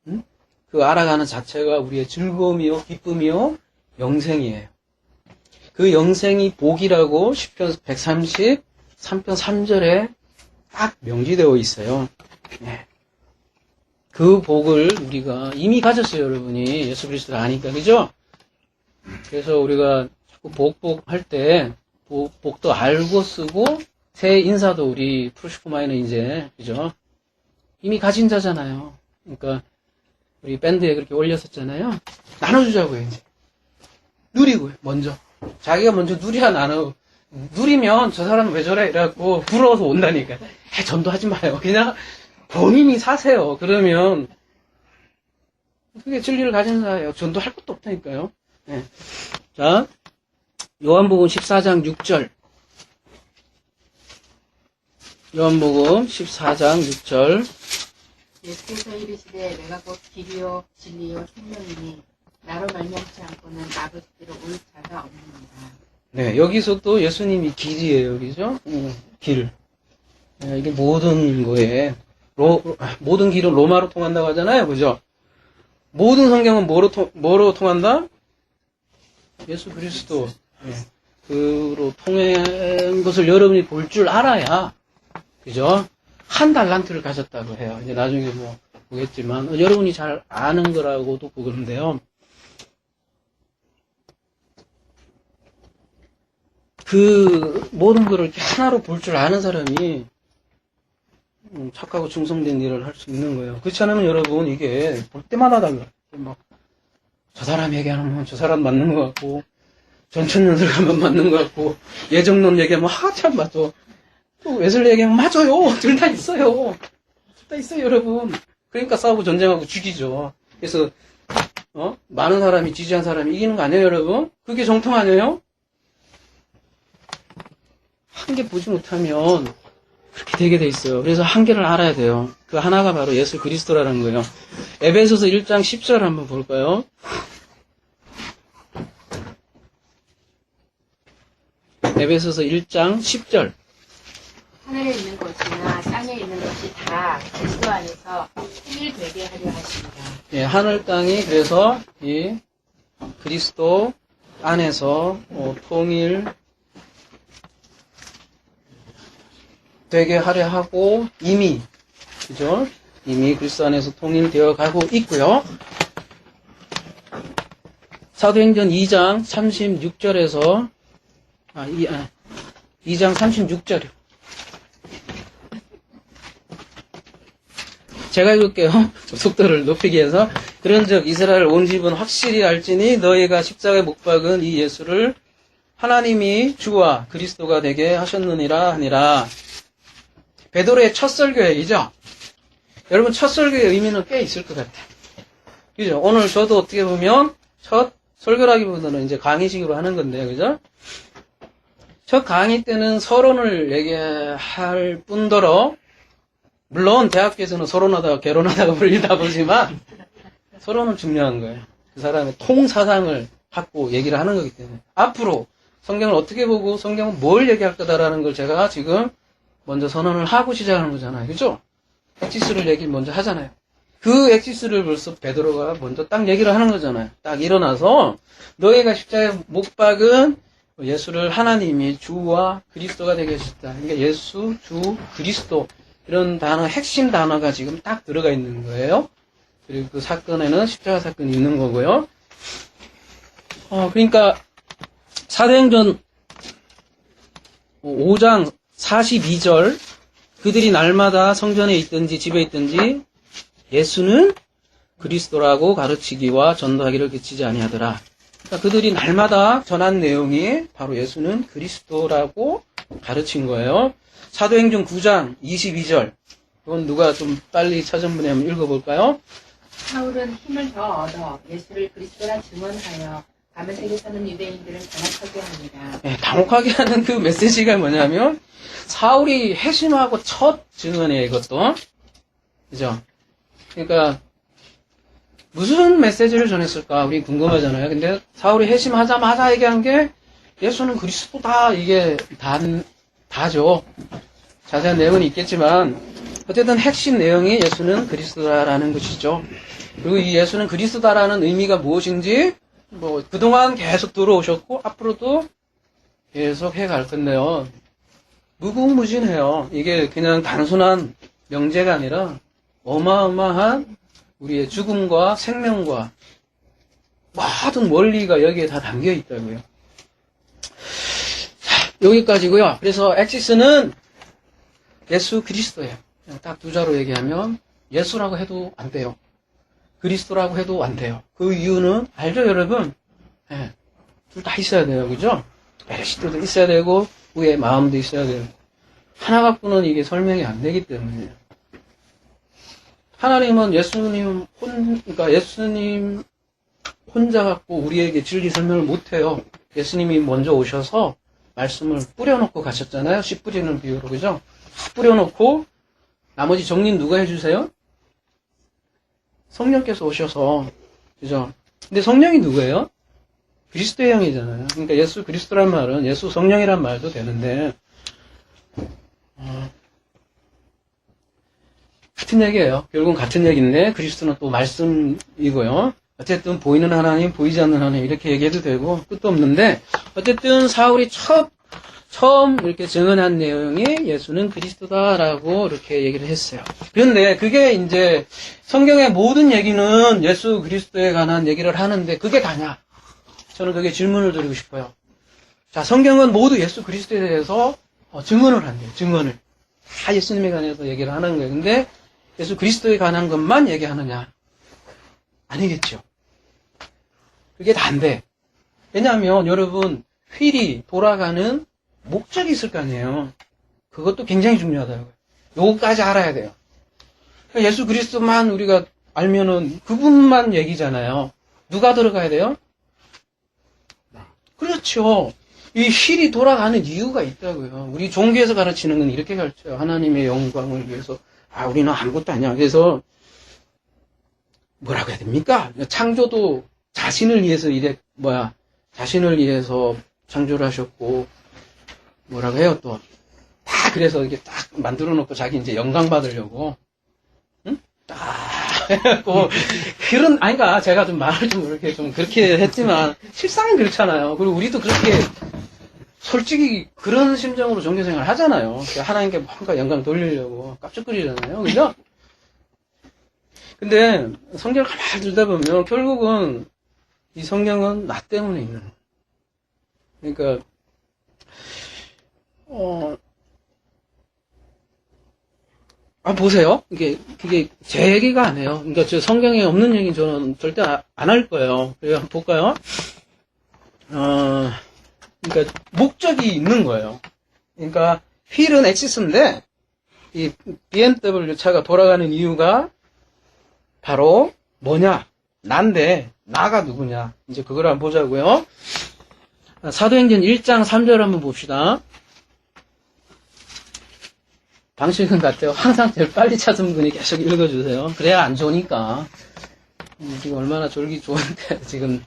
응? 그 알아가는 자체가 우리의 즐거움이요, 기쁨이요, 영생이에요. 그 영생이 복이라고 시편 133편 3절에 딱 명기되어 있어요. 네. 그 복을 우리가 이미 가졌어요, 여러분이. 예수 그리스도를 아니까, 그죠? 그래서 우리가 자꾸 복 할 때, 복도 알고 쓰고, 새 인사도 우리 프로시코마이는 이제, 그죠? 이미 가진 자잖아요. 그러니까, 우리 밴드에 그렇게 올렸었잖아요. 나눠주자고요, 이제. 누리고요, 먼저. 자기가 먼저 누려야 나눠. 누리면 저 사람은 왜 저래? 이래갖고 부러워서 온다니까. 전도하지 마요. 그냥 본인이 사세요. 그러면 그게 진리를 가진 사예요. 전도할 것도 없다니까요. 네. 자, 요한복음 14장 6절. 요한복음 14장 6절. 예수께서 이르시되 내가 곧 길이요 진리요 생명이니 나로 말미암지 않고는 아버지께로 올 자가 없느니라. 네, 여기서 또 예수님이 길이에요. 그죠? 길. 네, 이게 모든 거에 모든 길은 로마로 통한다고 하잖아요. 그죠? 모든 성경은 뭐로 통한다? 예수 그리스도. 네. 그로 통한 것을 여러분이 볼 줄 알아야, 그죠? 한 달란트를 가졌다고 해요. 이제 나중에 뭐 보겠지만, 여러분이 잘 아는 거라고도 보는데요. 그 모든 거를 이렇게 하나로 볼 줄 아는 사람이 착하고 충성된 일을 할 수 있는 거예요. 그렇지 않으면 여러분 이게 볼 때마다 달라요. 막 저 사람 얘기하면 저 사람 맞는 것 같고 전천년설 가면 맞는 것 같고 예정론 얘기하면 참 맞아. 또 웨슬리 얘기하면 맞아요. 둘 다 있어요. 둘 다 있어요, 여러분. 그러니까 싸우고 전쟁하고 죽이죠. 그래서 많은 사람이 지지한 사람이 이기는 거 아니에요, 여러분? 그게 정통 아니에요? 한 개 보지 못하면 그렇게 되게 돼 있어요. 그래서 한 개를 알아야 돼요. 그 하나가 바로 예수 그리스도라는 거예요. 에베소서 1장 10절 한번 볼까요? 에베소서 1장 10절. 하늘에 있는 것이나 땅에 있는 것이 다 그리스도 안에서 통일되게 하려 하십니다. 예, 하늘 땅이 그래서 이 그리스도 안에서 통일 되게 하려 하고 이미, 그죠? 이미 그리스도 안에서 통일되어 가고 있고요. 사도행전 2장 36절에서 2장 36절이요. 제가 읽을게요. 좀 속도를 높이기 위해서. 그런즉 이스라엘 온 집은 확실히 알지니 너희가 십자가에 못 박은 이 예수를 하나님이 주와 그리스도가 되게 하셨느니라 하니라. 베드로의 첫 설교이죠. 여러분 첫 설교의 의미는 꽤 있을 것 같아요. 그죠? 오늘 저도 어떻게 보면 첫 설교라기보다는 이제 강의식으로 하는 건데, 그죠? 첫 강의 때는 서론을 얘기할 뿐더러, 물론 대학교에서는 서론하다가 개론하다가 불리다 보지만, 서론은 중요한 거예요. 그 사람의 통사상을 갖고 얘기를 하는 거기 때문에. 앞으로 성경을 어떻게 보고 성경은 뭘 얘기할 거다라는 걸 제가 지금 먼저 선언을 하고 시작하는 거잖아요. 그죠? 엑시스를 얘기 먼저 하잖아요. 그 엑시스를 벌써 베드로가 먼저 딱 얘기를 하는 거잖아요. 딱 일어나서 너희가 십자가에 못 박은 예수를 하나님이 주와 그리스도가 되게 하셨다. 그러니까 예수, 주, 그리스도 이런 단어, 핵심 단어가 지금 딱 들어가 있는 거예요. 그리고 그 사건에는 십자가 사건이 있는 거고요. 그러니까 사도행전 5장 42절 그들이 날마다 성전에 있든지 집에 있든지 예수는 그리스도라고 가르치기와 전도하기를 그치지 아니하더라. 그러니까 그들이 날마다 전한 내용이 바로 예수는 그리스도라고 가르친 거예요. 사도행전 9장 22절. 이건 누가 좀 빨리 찾은 분이 한번 읽어볼까요? 사울은 힘을 더 얻어 예수를 그리스도라 증언하여 다메섹에 사는 유대인들을 당혹하게 합니다. 네, 당혹하게 하는 그 메시지가 뭐냐면 사울이 회심하고 첫 증언이에요. 이것도. 그죠? 그러니까 무슨 메시지를 전했을까 우리 궁금하잖아요. 근데 사울이 회심하자마자 얘기한 게 예수는 그리스도다. 이게 다죠. 자세한 내용은 있겠지만 어쨌든 핵심 내용이 예수는 그리스도다라는 것이죠. 그리고 이 예수는 그리스도다라는 의미가 무엇인지 뭐 그동안 계속 들어오셨고 앞으로도 계속 해갈 건데요. 무궁무진해요. 이게 그냥 단순한 명제가 아니라 어마어마한 우리의 죽음과 생명과 모든 원리가 여기에 다 담겨 있다고요. 여기까지고요. 그래서 엑시스는 예수 그리스도예요. 그냥 딱 두 자로 얘기하면 예수라고 해도 안 돼요. 그리스도라고 해도 안 돼요. 그 이유는 알죠, 여러분? 네. 둘 다 있어야 돼요, 그죠? 베레시트도 있어야 되고 우리의 마음도 있어야 돼요. 하나 갖고는 이게 설명이 안 되기 때문이에요. 하나님은 그러니까 예수님 혼자 갖고 우리에게 진리 설명을 못 해요. 예수님이 먼저 오셔서 말씀을 뿌려놓고 가셨잖아요. 씨 뿌리는 비유로, 그죠? 뿌려놓고 나머지 정리는 누가 해주세요? 성령께서 오셔서, 그죠? 근데 성령이 누구예요? 그리스도의 영이잖아요. 그러니까 예수 그리스도란 말은 예수 성령이란 말도 되는데, 같은 얘기예요. 결국은 같은 얘기인데, 그리스도는 또 말씀이고요. 어쨌든 보이는 하나님, 보이지 않는 하나님 이렇게 얘기해도 되고 끝도 없는데 어쨌든 사울이 처음 이렇게 증언한 내용이 예수는 그리스도다라고 이렇게 얘기를 했어요. 그런데 그게 이제 성경의 모든 얘기는 예수 그리스도에 관한 얘기를 하는데 그게 다냐? 저는 그게 질문을 드리고 싶어요. 자, 성경은 모두 예수 그리스도에 대해서 증언을 한대요. 증언을. 다 예수님에 관해서 얘기를 하는 거예요. 근데 예수 그리스도에 관한 것만 얘기하느냐? 아니겠죠. 그게 다인데. 왜냐하면 여러분 휠이 돌아가는 목적이 있을 거 아니에요. 그것도 굉장히 중요하다고요. 요거까지 알아야 돼요. 그러니까 예수 그리스도만 우리가 알면은 그분만 얘기잖아요. 누가 들어가야 돼요? 그렇죠. 이 휠이 돌아가는 이유가 있다고요. 우리 종교에서 가르치는 건 이렇게 가르쳐요. 하나님의 영광을 위해서. 우리는 아무것도 아니야. 그래서 뭐라고 해야 됩니까? 창조도 자신을 위해서 자신을 위해서 창조를 하셨고, 뭐라고 해요, 또. 다 그래서 이렇게 딱 만들어 놓고 자기 이제 영광 받으려고, 응? 딱 해갖고, 그러니까 제가 좀 말을 좀 이렇게 좀 그렇게 했지만, 실상은 그렇잖아요. 그리고 우리도 그렇게, 솔직히 그런 심정으로 종교생활 하잖아요. 하나님께 뭔가 영광 돌리려고 깝죽거리잖아요. 그죠? 근데 성경을 가만히 들다 보면 결국은 이 성경은 나 때문에 있는 거예요. 그러니까 보세요. 그게 제 얘기가 아니에요. 그러니까 저 성경에 없는 얘기 저는 절대 안 할 거예요. 그래서 한번 볼까요? 그러니까 목적이 있는 거예요. 그러니까 휠은 엑시스인데 이 BMW 차가 돌아가는 이유가 바로 뭐냐? 난데 나가 누구냐? 이제 그걸 한번 보자고요. 사도행전 1장 3절 한번 봅시다. 방식은 같아요. 항상 제일 빨리 찾은 분이 계속 읽어주세요. 그래야 안 좋으니까. 지금 얼마나 졸기 좋은데 지금.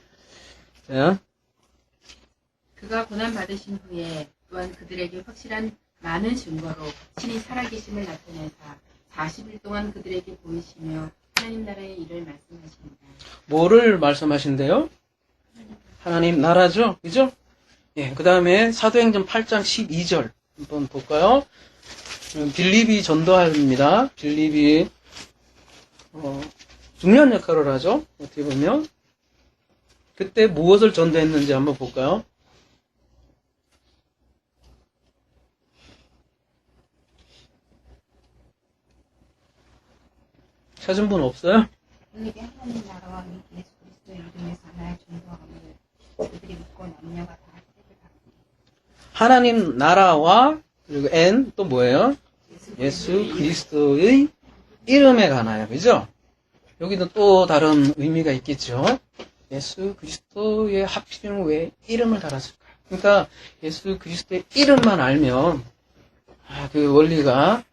자. 그가 고난받으신 후에 또한 그들에게 확실한 많은 증거로 신이 살아계심을 나타내사 40일 동안 그들에게 보이시며 하나님 나라의 일을 말씀하십니다. 뭐를 말씀하신대요? 하나님 나라죠? 그죠? 예, 그 다음에 사도행전 8장 12절 한번 볼까요? 빌립이 전도합니다. 빌립이 중요한 역할을 하죠. 어떻게 보면 그때 무엇을 전도했는지 한번 볼까요? 찾은 분 없어요? 그에게 하나님 나라와 예수 그리스도의 이름에서 하나의 전도함을 그들이 믿고 남녀가 다 혜택을 받으리. 하나님 나라와 그리고 또 뭐예요? 예수 그리스도의 이름에 관하여, 그죠? 여기도 또 다른 의미가 있겠죠. 예수 그리스도의 하필이면 왜 이름을 달았을까? 그러니까 예수 그리스도의 이름만 알면 그 원리가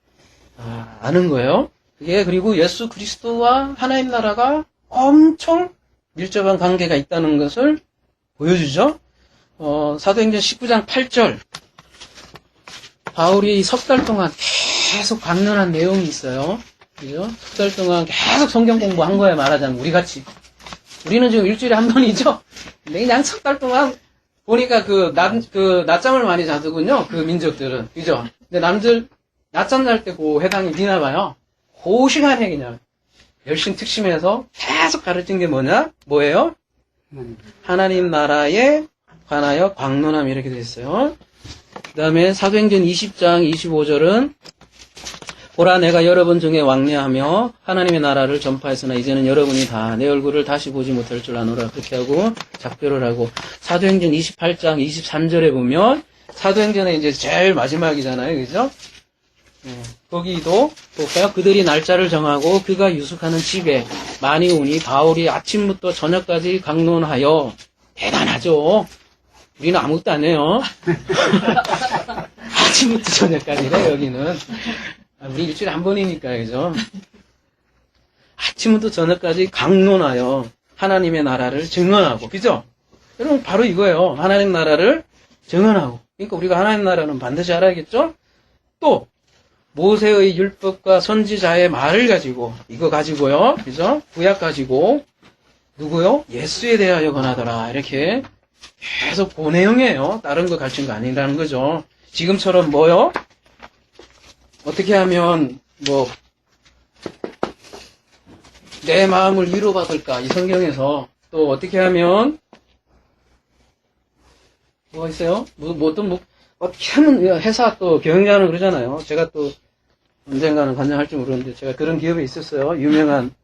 아는 거예요. 그게 그리고 예수 그리스도와 하나님 나라가 엄청 밀접한 관계가 있다는 것을 보여주죠. 사도행전 19장 8절 바울이 석 달 동안 계속 강론한 내용이 있어요. 그죠? 석 달 동안 계속 성경 공부한 거예요. 말하자면 우리같이. 우리는 지금 일주일에 한 번이죠? 근데 그냥 석 달 동안 보니까 낮잠을 많이 자더군요. 그 민족들은. 그죠? 근데 남들 낮잠 잘 때 그 해당이 되나 봐요. 그 시간에 그냥 열심 특심해서 계속 가르친 게 뭐예요? 하나님 나라에 관하여 광론함 이렇게 되어 있어요. 그 다음에 사도행전 20장 25절은 보라 내가 여러분 중에 왕래하며 하나님의 나라를 전파했으나 이제는 여러분이 다 내 얼굴을 다시 보지 못할 줄 아노라 그렇게 하고 작별을 하고 사도행전 28장 23절에 보면 사도행전의 이제 제일 마지막이잖아요. 그죠? 거기도 볼까요? 그들이 날짜를 정하고 그가 유숙하는 집에 많이 오니 바울이 아침부터 저녁까지 강론하여 대단하죠. 우리는 아무것도 안 해요. 아침부터 저녁까지래 여기는. 우리 일주일에 한 번이니까 그죠? 아침부터 저녁까지 강론하여 하나님의 나라를 증언하고 그죠? 여러분 바로 이거예요. 하나님 나라를 증언하고. 그러니까 우리가 하나님 나라는 반드시 알아야겠죠? 또 모세의 율법과 선지자의 말을 가지고 이거 가지고요. 그죠? 구약 가지고 누구요? 예수에 대하여 권하더라. 이렇게 계속 그 내용이에요. 다른 거 가르친 거 아니라는 거죠. 지금처럼 뭐요? 어떻게 하면 내 마음을 위로받을까? 이 성경에서 또 어떻게 하면 뭐가 있어요? 어떻게 하면 회사 또 경영자는 그러잖아요. 제가 또 언젠가는 관장할지 모르는데 제가 그런 기업에 있었어요. 유명한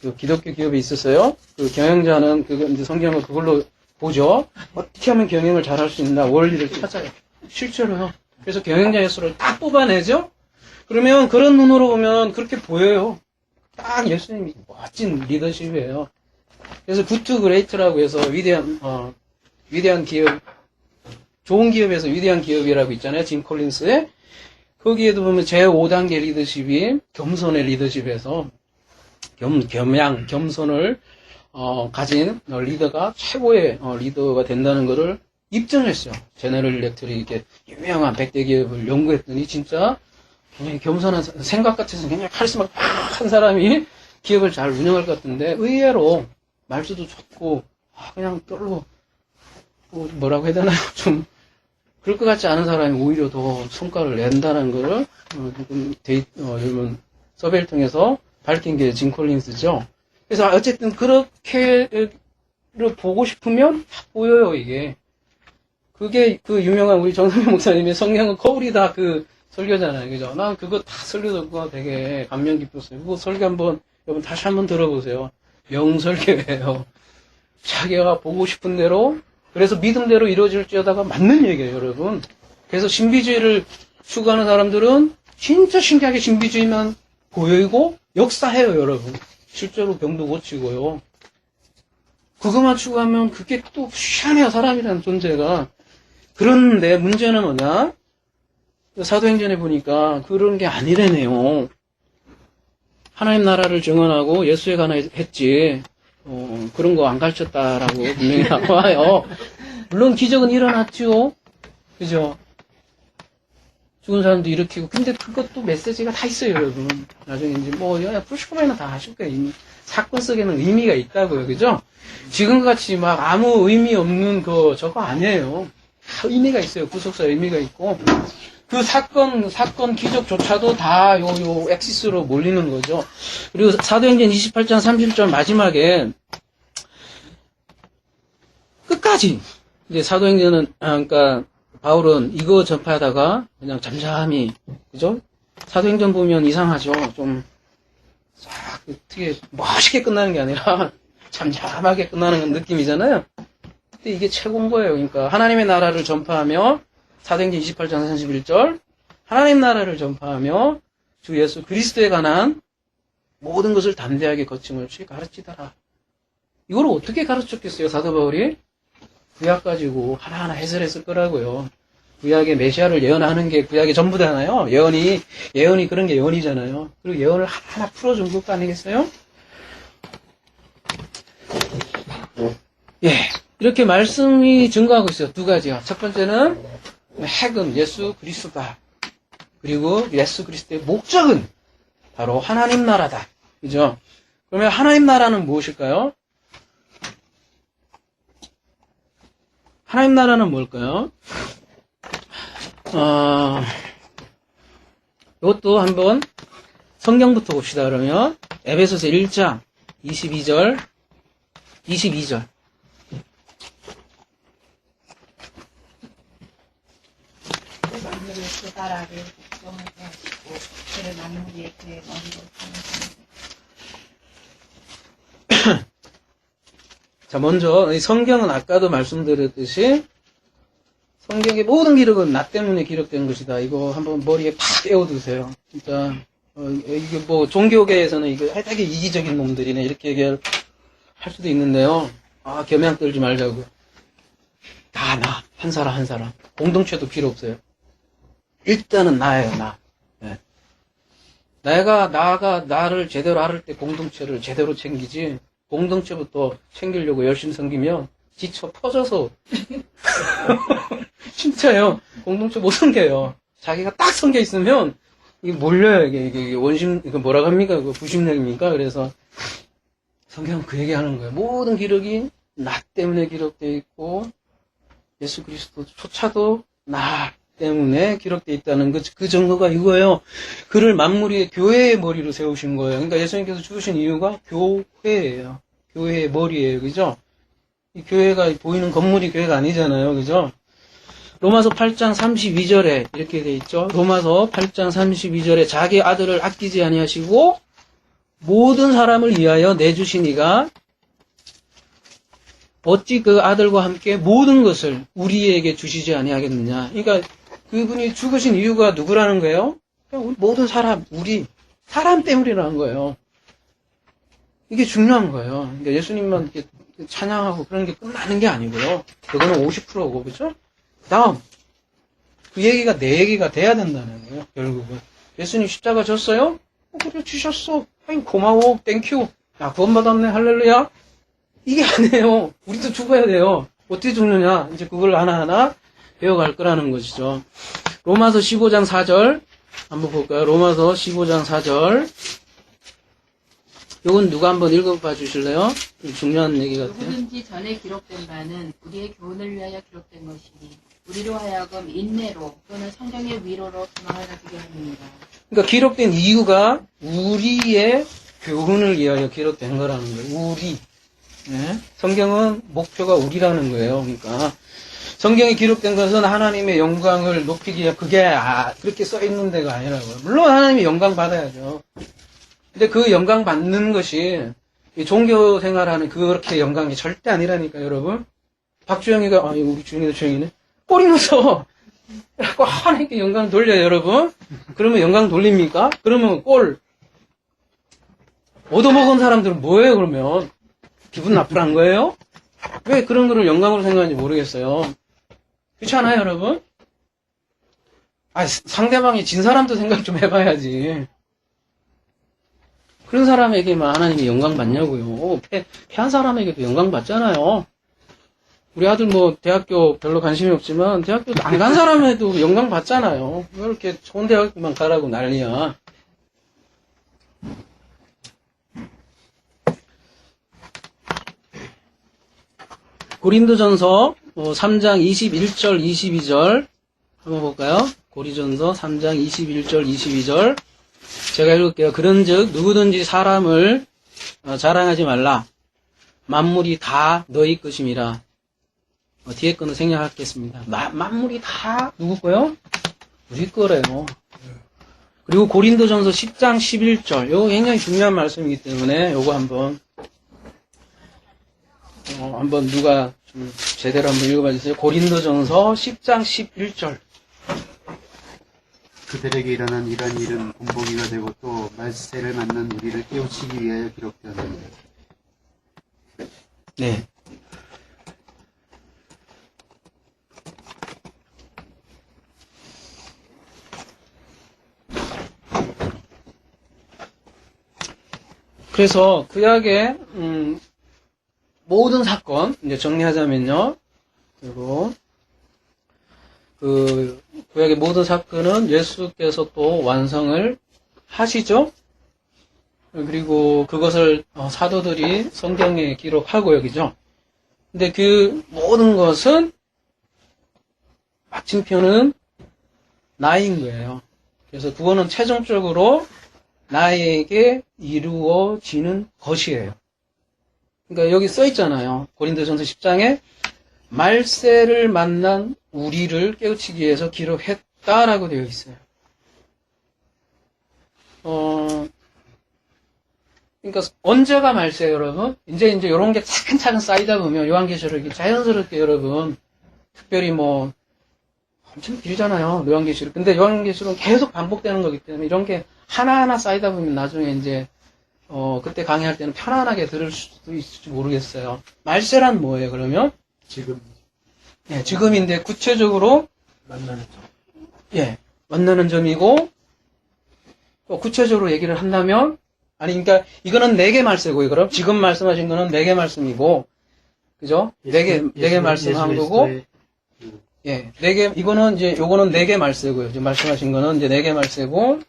그 기독교 기업에 있었어요. 그 경영자는 이제 성경을 그걸로 보죠. 어떻게 하면 경영을 잘할 수 있나 원리를 찾아요. 실제로요. 그래서 경영자 예수를 딱 뽑아내죠. 그러면 그런 눈으로 보면 그렇게 보여요. 딱 예수님이 멋진 리더십이에요. 그래서 굿투 그레이트라고 해서 위대한 기업, 좋은 기업에서 위대한 기업이라고 있잖아요. 짐 콜린스의. 거기에도 보면 제5단계 리더십이 겸손의 리더십에서 겸손을 가진 리더가 최고의 리더가 된다는 것을 입증했어요. 제너럴 일렉트릭 이렇게 유명한 100대 기업을 연구했더니 진짜 굉장히 겸손한 생각 같아서 굉장히 카리스마 팍한 사람이 기업을 잘 운영할 것 같은데 의외로 말수도 좋고 그냥 별로 뭐라고 해야 되나요? 좀 그럴 것 같지 않은 사람이 오히려 더 성과를 낸다는 거를 여러분 서베이를 통해서 밝힌 게 짐 콜린스죠. 그래서 어쨌든 그렇게를 보고 싶으면 다 보여요 이게. 그게 그 유명한 우리 정성명 목사님의 성경은 거울이 다 그 설교잖아요. 그죠? 난 그거 다 설교 듣고 되게 감명 깊었어요. 그거 설교 여러분 다시 한번 들어보세요. 명설교예요. 자기가 보고 싶은 대로 그래서 믿음대로 이루어질지어다가 맞는 얘기예요, 여러분. 그래서 신비주의를 추구하는 사람들은 진짜 신기하게 신비주의만 보이고 역사해요, 여러분. 실제로 병도 고치고요. 그것만 추구하면 그게 또 희한해요, 사람이라는 존재가. 그런데 문제는 뭐냐? 사도행전에 보니까 그런 게 아니라네요. 하나님 나라를 증언하고 예수에 관한 했지, 그런 거 안 가르쳤다라고 분명히 나와요. 물론 기적은 일어났죠. 그죠? 죽은 사람도 일으키고. 근데 그것도 메시지가 다 있어요, 여러분. 나중에 이제 프로시코마이는 다 하실 거예요. 이미 사건 속에는 의미가 있다고요. 그죠? 지금같이 막 아무 의미 없는 저거 아니에요. 다 의미가 있어요. 구속사 의미가 있고. 그 사건 기적조차도 다 엑시스로 몰리는 거죠. 그리고 사도행전 28장 31절 마지막에 끝까지 이제 사도행전은 그러니까 바울은 이거 전파하다가 그냥 잠잠히, 그죠? 사도행전 보면 이상하죠. 좀 어떻게 멋있게 끝나는 게 아니라 잠잠하게 끝나는 느낌이잖아요. 근데 이게 최고인 거예요. 그러니까 하나님의 나라를 전파하며, 사도행전 28장 31절, 하나님 나라를 전파하며 주 예수 그리스도에 관한 모든 것을 담대하게 거침없이 가르치더라. 이걸 어떻게 가르쳤겠어요, 사도 바울이? 구약 가지고 하나하나 해설했을 거라고요. 구약의 메시아를 예언하는 게 구약의 전부잖아요. 예언이 그런 게 예언이잖아요. 그리고 예언을 하나하나 풀어준 것도 아니겠어요? 예. 이렇게 말씀이 증거하고 있어요. 두 가지요. 첫 번째는 핵은 예수 그리스도다. 그리고 예수 그리스도의 목적은 바로 하나님 나라다. 그죠? 그러면 하나님 나라는 무엇일까요? 하나님 나라는 뭘까요? 이것도 한번 성경부터 봅시다. 그러면 에베소서 1장 22절. 만물을 그 나라를 국정하게 하시고 그를 만물의 그의 머리로 삼으시니. 자, 먼저 이 성경은 아까도 말씀드렸듯이 성경의 모든 기록은 나 때문에 기록된 것이다. 이거 한번 머리에 팍 떼어두세요. 진짜 이게 종교계에서는 이거 되게 이기적인 놈들이네 이렇게 얘기할 수도 있는데요. 겸양 떨지 말자고. 다 나. 한 사람. 공동체도 필요 없어요. 일단은 나예요, 나. 네. 나가 나를 제대로 알을 때 공동체를 제대로 챙기지, 공동체부터 챙기려고 열심히 섬기면 지쳐 퍼져서 진짜요. 공동체 못 섬겨요. 자기가 딱 섬겨 있으면 이게 몰려요. 이게 원심, 이거 뭐라고 합니까? 이거 부심력입니까? 그래서 성경은 그 얘기하는 거예요. 모든 기록이 나 때문에 기록되어 있고 예수 그리스도조차도 나 때문에 기록되어 있다는 그 증거가 이거예요. 그를 만물의 교회의 머리로 세우신 거예요. 그러니까 예수님께서 죽으신 이유가 교회예요. 교회의 머리예요. 그죠? 이 교회가 보이는 건물이 교회가 아니잖아요. 그죠? 로마서 8장 32절에 이렇게 돼 있죠. 로마서 8장 32절에 자기 아들을 아끼지 아니하시고 모든 사람을 위하여 내주신 이가 어찌 그 아들과 함께 모든 것을 우리에게 주시지 아니하겠느냐. 그러니까 그분이 죽으신 이유가 누구라는 거예요? 그냥 모든 사람, 사람 때문이라는 거예요. 이게 중요한 거예요. 그러니까 예수님만 이렇게 찬양하고 그런 게 끝나는 게 아니고요. 그거는 50%고, 그죠? 다음, 그 얘기가 내 얘기가 돼야 된다는 거예요, 결국은. 예수님 십자가 졌어요? 그래, 주셨어. 아니, 고마워, 땡큐. 야, 구원받았네, 할렐루야. 이게 아니에요. 우리도 죽어야 돼요. 어떻게 죽느냐? 이제 그걸 하나하나 배워갈 거라는 것이죠. 로마서 15장 4절 한번 볼까요? 로마서 15장 4절. 이건 누가 한번 읽어봐 주실래요? 중요한 얘기 같아요. 누구든지 전에 기록된 바는 우리의 교훈을 위하여 기록된 것이니 우리로 하여금 인내로 또는 성경의 위로로 소망을 가지게 합니다. 그러니까 기록된 이유가 우리의 교훈을 위하여 기록된 거라는 거예요. 우리. 네? 성경은 목표가 우리라는 거예요. 그러니까 성경에 기록된 것은 하나님의 영광을 높이기 위해 그게 그렇게 써 있는 데가 아니라고요. 물론 하나님의 영광 받아야죠. 근데 그 영광 받는 것이 이 종교 생활하는 그렇게 영광이 절대 아니라니까, 여러분. 박주영이가, 우리 주영이도 주영이네. 꼬리 넣어서, 그래갖고 하나님께 영광 돌려요, 여러분. 그러면 영광 돌립니까? 그러면 얻어먹은 사람들은 뭐예요, 그러면? 기분 나쁘란 거예요? 왜 그런 거를 영광으로 생각하는지 모르겠어요. 그렇지 않아요, 여러분? 상대방이 진 사람도 생각 좀 해봐야지. 그런 사람에게만 하나님이 영광 받냐고요. 패한 사람에게도 영광 받잖아요. 우리 아들 대학교 별로 관심이 없지만 대학교 안 간 사람에도 영광 받잖아요. 왜 이렇게 좋은 대학만 가라고 난리야. 고린도전서 3장 21절 22절 한번 볼까요? 고린도전서 3장 21절 22절 제가 읽을게요. 그런즉 누구든지 사람을 자랑하지 말라. 만물이 다 너희 것임이라. 뒤에 거는 생략하겠습니다. 만물이 다 누구 거요? 우리 거래요. 그리고 고린도전서 10장 11절 이거 굉장히 중요한 말씀이기 때문에 이거 한번 누가 좀 제대로 한번 읽어봐 주세요. 고린도전서 10장 11절. 그들에게 일어난 이러한 일은 본보기가 되고 또 말세를 맞는 우리를 깨우치기 위하여 기록되었느니라. 네. 그래서 구약의 모든 사건 이제 정리하자면요. 그리고 구약의 모든 사건은 예수께서 또 완성을 하시죠. 그리고 그것을 사도들이 성경에 기록하고요, 그죠? 근데 그 모든 것은 마침표는 나인 거예요. 그래서 그거는 최종적으로 나에게 이루어지는 것이에요. 그러니까 여기 써 있잖아요. 고린도전서 10장에 말세를 만난 우리를 깨우치기 위해서 기록했다라고 되어 있어요. 그러니까 언제가 말세예요, 여러분? 이제 이런 게 차근차근 쌓이다 보면 요한계시록이 자연스럽게 여러분 특별히 엄청 길잖아요, 요한계시록. 근데 요한계시록은 계속 반복되는 거기 때문에 이런 게 하나하나 쌓이다 보면 나중에 이제 그때 강의할 때는 편안하게 들을 수도 있을지 모르겠어요. 말세란 뭐예요, 그러면? 지금. 예, 지금인데 구체적으로 만나는 점. 예, 만나는 점이고 또 구체적으로 얘기를 한다면 그러니까 이거는 4개 말세고요. 그럼 지금 말씀하신 거는 4개 말씀이고 그죠? 4개 말씀한 거고 예, 4개 이거는 이제 요거는 4개 말세고요. 지금 말씀하신 거는 이제 4개 말세고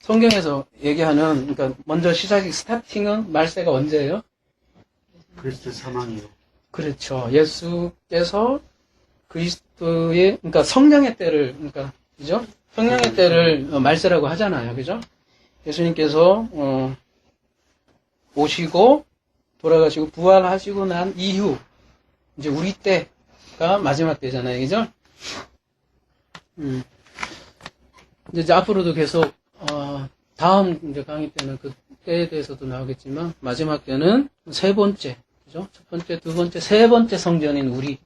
성경에서 얘기하는 그러니까 먼저 스타팅은 말세가 언제예요? 그리스도 사망이요. 그렇죠. 예수께서 그리스도의, 그러니까 성령의 때를, 그죠? 성령의 때를 말세라고 하잖아요. 그죠? 예수님께서, 오시고, 돌아가시고, 부활하시고 난 이후, 이제 우리 때가 마지막 때잖아요. 그죠? 이제 앞으로도 계속, 다음 이제 강의 때는 그 때에 대해서도 나오겠지만, 마지막 때는 3번째. 그죠? 첫 번째, 두 번째, 세 번째 성전인 우리.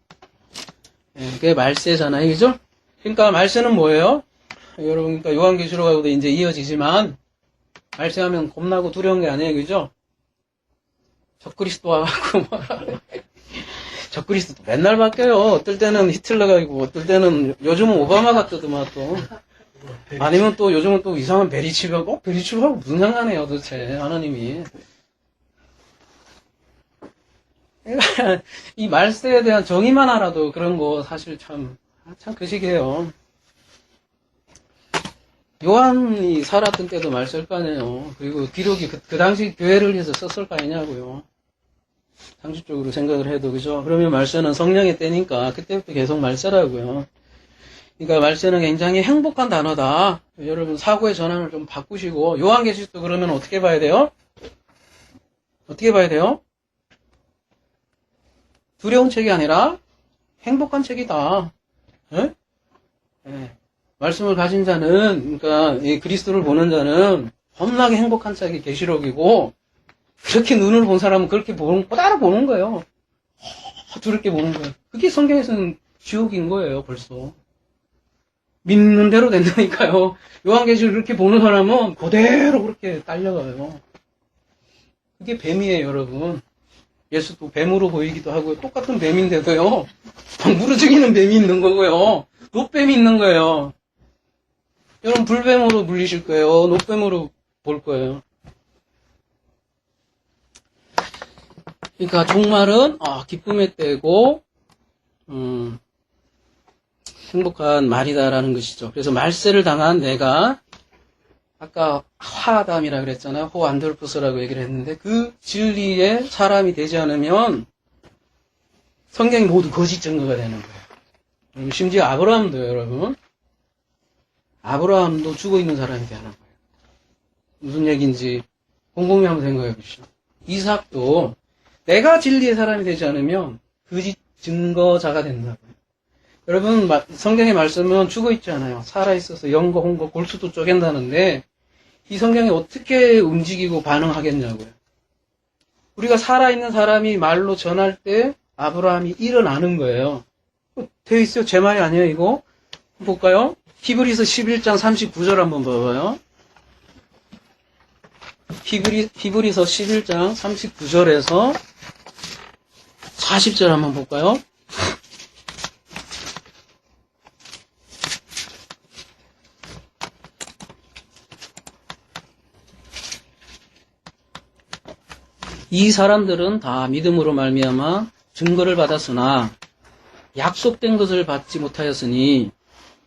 예, 그게 말세잖아요. 그죠? 그러니까 말세는 뭐예요? 여러분, 그러니까 요한계시록하고도 이제 이어지지만, 말세하면 겁나고 두려운 게 아니에요. 그죠? 적그리스도 와갖고, 적그리스도 맨날 바뀌어요. 어떨 때는 히틀러가 있고, 어떨 때는 요즘은 오바마가 뜨더만 또. 아니면 또 요즘은 또 이상한 베리치하고, 베리치하고 무슨 상관이에요, 도대체, 하나님이. 이 말세에 대한 정의만 알아도 그런 거 사실 참 그식이에요. 요한이 살았던 때도 말세일 거 아니에요. 그리고 기록이 그 당시 교회를 위해서 썼을 거 아니냐고요. 상식적으로 생각을 해도, 그죠? 그러면 말세는 성령의 때니까 그때부터 계속 말세라고요. 그러니까 말세는 굉장히 행복한 단어다. 여러분 사고의 전환을 좀 바꾸시고, 요한계시록도 그러면 어떻게 봐야 돼요? 어떻게 봐야 돼요? 두려운 책이 아니라 행복한 책이다. 예? 예. 말씀을 가진 자는, 그러니까 이 그리스도를 보는 자는 겁나게 행복한 책이 계시록이고 그렇게 눈을 본 사람은 그렇게 따라 보는 거예요. 두렵게 보는 거예요. 그게 성경에서는 지옥인 거예요, 벌써. 믿는 대로 된다니까요. 요한계시를 그렇게 보는 사람은 그대로 그렇게 딸려가요. 그게 뱀이에요, 여러분. 예수도 뱀으로 보이기도 하고요. 똑같은 뱀인데도요. 무르죽이는 뱀이 있는 거고요. 노뱀이 있는 거예요. 여러분 불뱀으로 물리실 거예요. 노뱀으로 볼 거예요. 그러니까 종말은 기쁨의 때고 행복한 말이다라는 것이죠. 그래서 말세를 당한 내가 아까 화아담이라 그랬잖아요. 호안드로푸스라고 얘기를 했는데 그 진리의 사람이 되지 않으면 성경이 모두 거짓 증거가 되는 거예요. 심지어 아브라함도요, 여러분. 아브라함도 죽어있는 사람이 되는 거예요. 무슨 얘기인지 곰곰이 한번 생각해 보시죠. 이삭도 내가 진리의 사람이 되지 않으면 거짓 증거자가 된다고요. 여러분, 성경의 말씀은 죽어있지 않아요. 살아있어서 영거, 홍거, 골수도 쪼갠다는데 이 성경이 어떻게 움직이고 반응하겠냐고요. 우리가 살아있는 사람이 말로 전할 때 아브라함이 일어나는 거예요. 되어 있어요. 제 말이 아니에요, 이거. 볼까요? 히브리서 11장 39절 한번 봐봐요. 히브리서 11장 39절에서 40절 한번 볼까요? 이 사람들은 다 믿음으로 말미암아 증거를 받았으나 약속된 것을 받지 못하였으니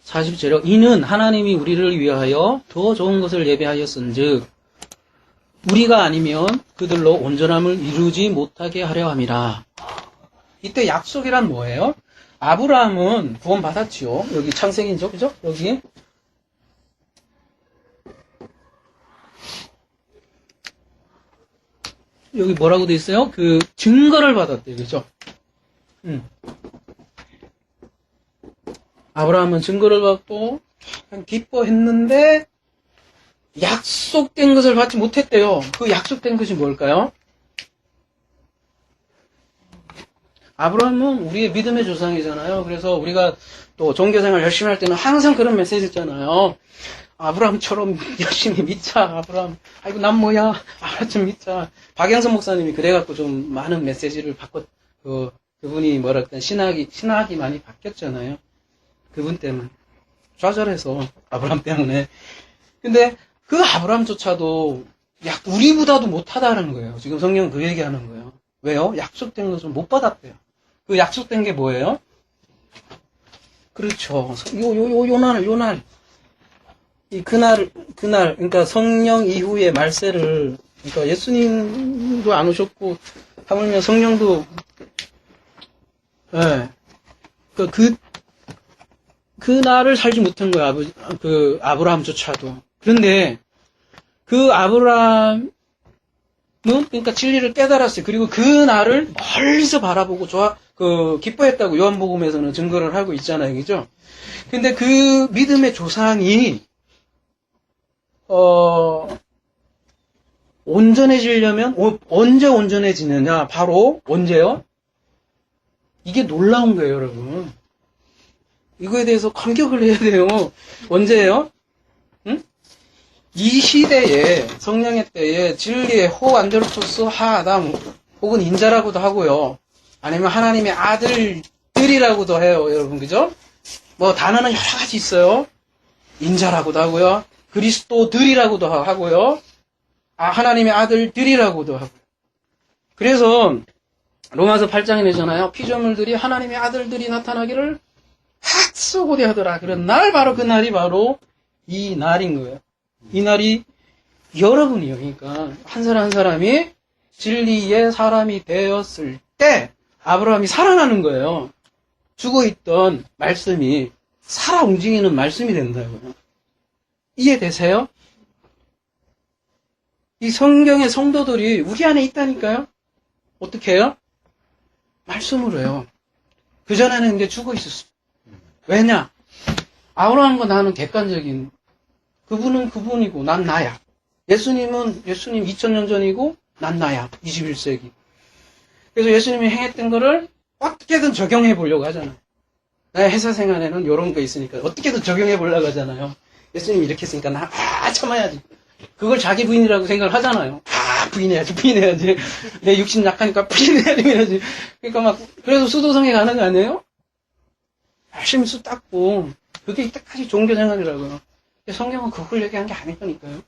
40절에 이는 하나님이 우리를 위하여 더 좋은 것을 예배하였은즉 우리가 아니면 그들로 온전함을 이루지 못하게 하려 함이라. 이때 약속이란 뭐예요? 아브라함은 구원 받았지요. 여기 창세기죠, 그죠? 여기 뭐라고 돼 있어요? 그 증거를 받았대요, 그죠? 아브라함은 증거를 받고 기뻐했는데 약속된 것을 받지 못했대요. 그 약속된 것이 뭘까요? 아브라함은 우리의 믿음의 조상이잖아요. 그래서 우리가 또 종교생활 열심히 할 때는 항상 그런 메시지 있잖아요. 아브라함처럼 열심히 믿자. 아브라함, 아이고 난 뭐야. 좀 믿자. 박영선 목사님이 그래갖고 좀 많은 메시지를 그분이 뭐랄까 신학이 많이 바뀌었잖아요. 그분 때문에. 좌절해서 아브라함 때문에. 근데 그 아브라함조차도 우리보다도 못하다는 거예요. 지금 성경은 그 얘기하는 거예요. 왜요? 약속된 것을 못 받았대요. 그 약속된 게 뭐예요? 그렇죠. 요날. 그날, 그러니까 성령 이후의 말세를, 그러니까 예수님도 안 오셨고, 하물며 성령도, 그 날을 살지 못한 거예요. 아브라함조차도. 그런데, 그 아브라함은, 그러니까 진리를 깨달았어요. 그리고 그 날을 멀리서 바라보고 기뻐했다고 요한복음에서는 증거를 하고 있잖아요. 그죠? 근데 그 믿음의 조상이, 온전해지려면, 언제 온전해지느냐? 바로, 언제요? 이게 놀라운 거예요, 여러분. 이거에 대해서 감격을 해야 돼요. 언제예요? 이 시대에, 성령의 때에 진리의 호안드로푸스 하아담, 혹은 인자라고도 하고요. 아니면 하나님의 아들들이라고도 해요, 여러분. 그죠? 단어는 여러 가지 있어요. 인자라고도 하고요. 그리스도들이라고도 하고요. 하나님의 아들들이라고도 하고요. 그래서 로마서 8장에 내잖아요. 피조물들이 하나님의 아들들이 나타나기를 핫소고대 하더라. 그런 날 바로 그 날이 바로 이 날인 거예요. 이 날이 여러분이요. 그러니까 한 사람 한 사람이 진리의 사람이 되었을 때 아브라함이 살아나는 거예요. 죽어있던 말씀이 살아 움직이는 말씀이 된다고요. 이해되세요? 이 성경의 성도들이 우리 안에 있다니까요? 어떻게 해요? 말씀으로 해요. 그전에는 근데 죽어 있었어. 왜냐? 아브라함과 나는 객관적인, 그분은 그분이고 난 나야. 예수님 2000년 전이고 난 나야. 21세기. 그래서 예수님이 행했던 거를 어떻게든 적용해 보려고 하잖아요. 나의 회사 생활에는 이런 거 있으니까 어떻게든 적용해 보려고 하잖아요. 예수님이 이렇게 했으니까 나 참아야지. 그걸 자기 부인이라고 생각을 하잖아요. 부인해야지. 내 육신 약하니까 부인해야지. 그러니까 막 그래서 수도성에 가는 거 아니에요? 열심히 수 닦고 그게 이때까지 종교 생활이라고요. 성경은 그걸 얘기한 게 아닐 거니까요.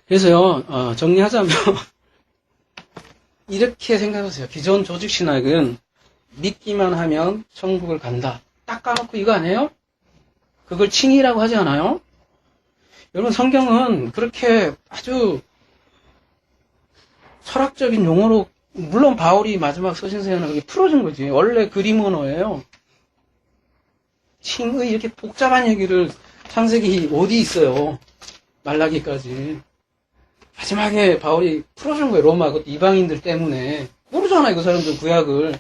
그래서요, 정리하자면, 이렇게 생각하세요. 기존 조직신학은 믿기만 하면 천국을 간다. 딱 까놓고 이거 아니에요? 그걸 칭의라고 하지 않아요? 여러분, 성경은 그렇게 아주 철학적인 용어로, 물론 바울이 마지막 서신서에는 그게 풀어준 거지. 원래 그림 언어예요. 칭의, 이렇게 복잡한 얘기를 창세기 어디 있어요? 말라기까지. 마지막에 바울이 풀어준 거예요. 로마 그 이방인들 때문에. 모르잖아요. 그 사람들 구약을.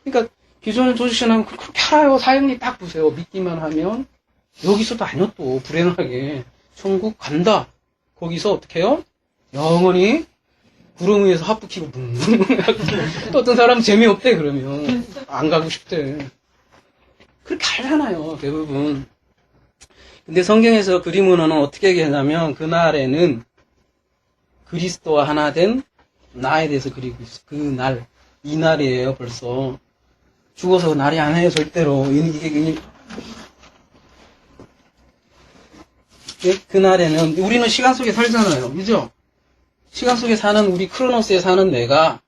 그러니까 기존의 조직신앙은 그렇게 알아요. 사형리 딱 보세요. 믿기만 하면 여기서도 아니요. 또 불행하게 천국 간다. 거기서 어떻게 해요? 영원히 구름 위에서 하프 키고 또 어떤 사람은 재미없대 그러면 안 가고 싶대. 그렇게 알잖아요. 대부분. 근데 성경에서 그림 언어는 어떻게 얘기하냐면 그날에는 그리스도와 하나 된 나에 대해서 그리고 있어. 그 날, 이 날이에요. 벌써 죽어서 날이 아니에요. 절대로. 그날에는 우리는 시간 속에 살잖아요. 그죠? 시간 속에 사는 우리 크로노스에 사는 내가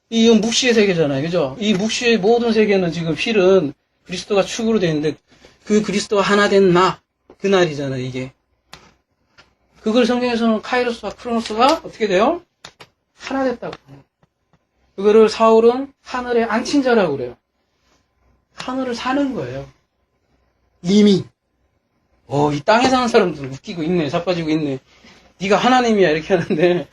이 묵시의 세계잖아요. 그죠? 이 묵시의 모든 세계는 지금 실은 그리스도가 축으로 되어 있는데 그 그리스도와 하나 된 나, 그 날이잖아요, 이게. 그걸 성경에서는 카이로스와 크로노스가 어떻게 돼요? 하나 됐다고. 그거를 사울은 하늘에 앉힌 자라고 그래요. 하늘을 사는 거예요. 이미. 이 땅에 사는 사람들 웃기고 있네, 자빠지고 있네. 네가 하나님이야, 이렇게 하는데.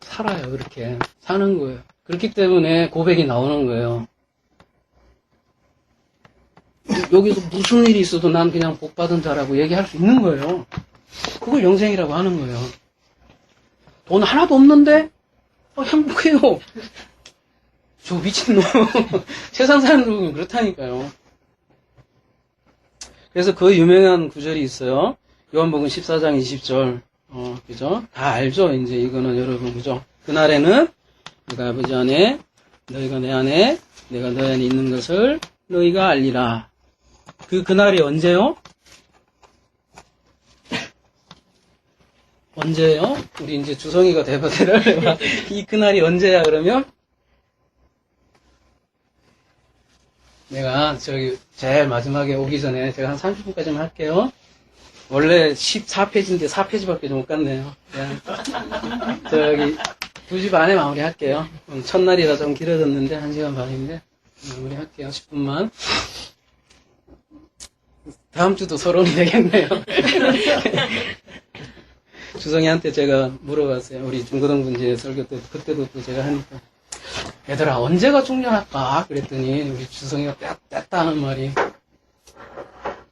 살아요, 그렇게. 사는 거예요. 그렇기 때문에 고백이 나오는 거예요. 여기서 무슨 일이 있어도 난 그냥 복받은 자라고 얘기할 수 있는 거예요. 그걸 영생이라고 하는 거예요. 돈 하나도 없는데 행복해요. 저 미친놈. 세상 사람들은 그렇다니까요. 그래서 그 유명한 구절이 있어요. 요한복음 14장 20절. 그죠? 다 알죠? 이제 이거는 여러분, 그죠? 그날에는 내가 아버지 안에, 너희가 내 안에, 내가 너희 안에 있는 것을 너희가 알리라. 그날이 언제요? 언제요? 우리 이제 주성이가 대박이라 이 그날이 언제야, 그러면? 내가 제일 마지막에 오기 전에 제가 한 30분까지만 할게요. 원래 14페이지인데 4페이지밖에 못 갔네요. 2시 반에 마무리 할게요. 첫날이라 좀 길어졌는데 1시간 반인데 마무리 할게요. 10분만. 다음 주도 서론이 되겠네요. 주성이한테 제가 물어봤어요. 우리 중고등분제 설교 때, 그때도 또 제가 하니까. 얘들아, 언제가 중요할까? 그랬더니, 우리 주성이가 뺐다 하는 말이.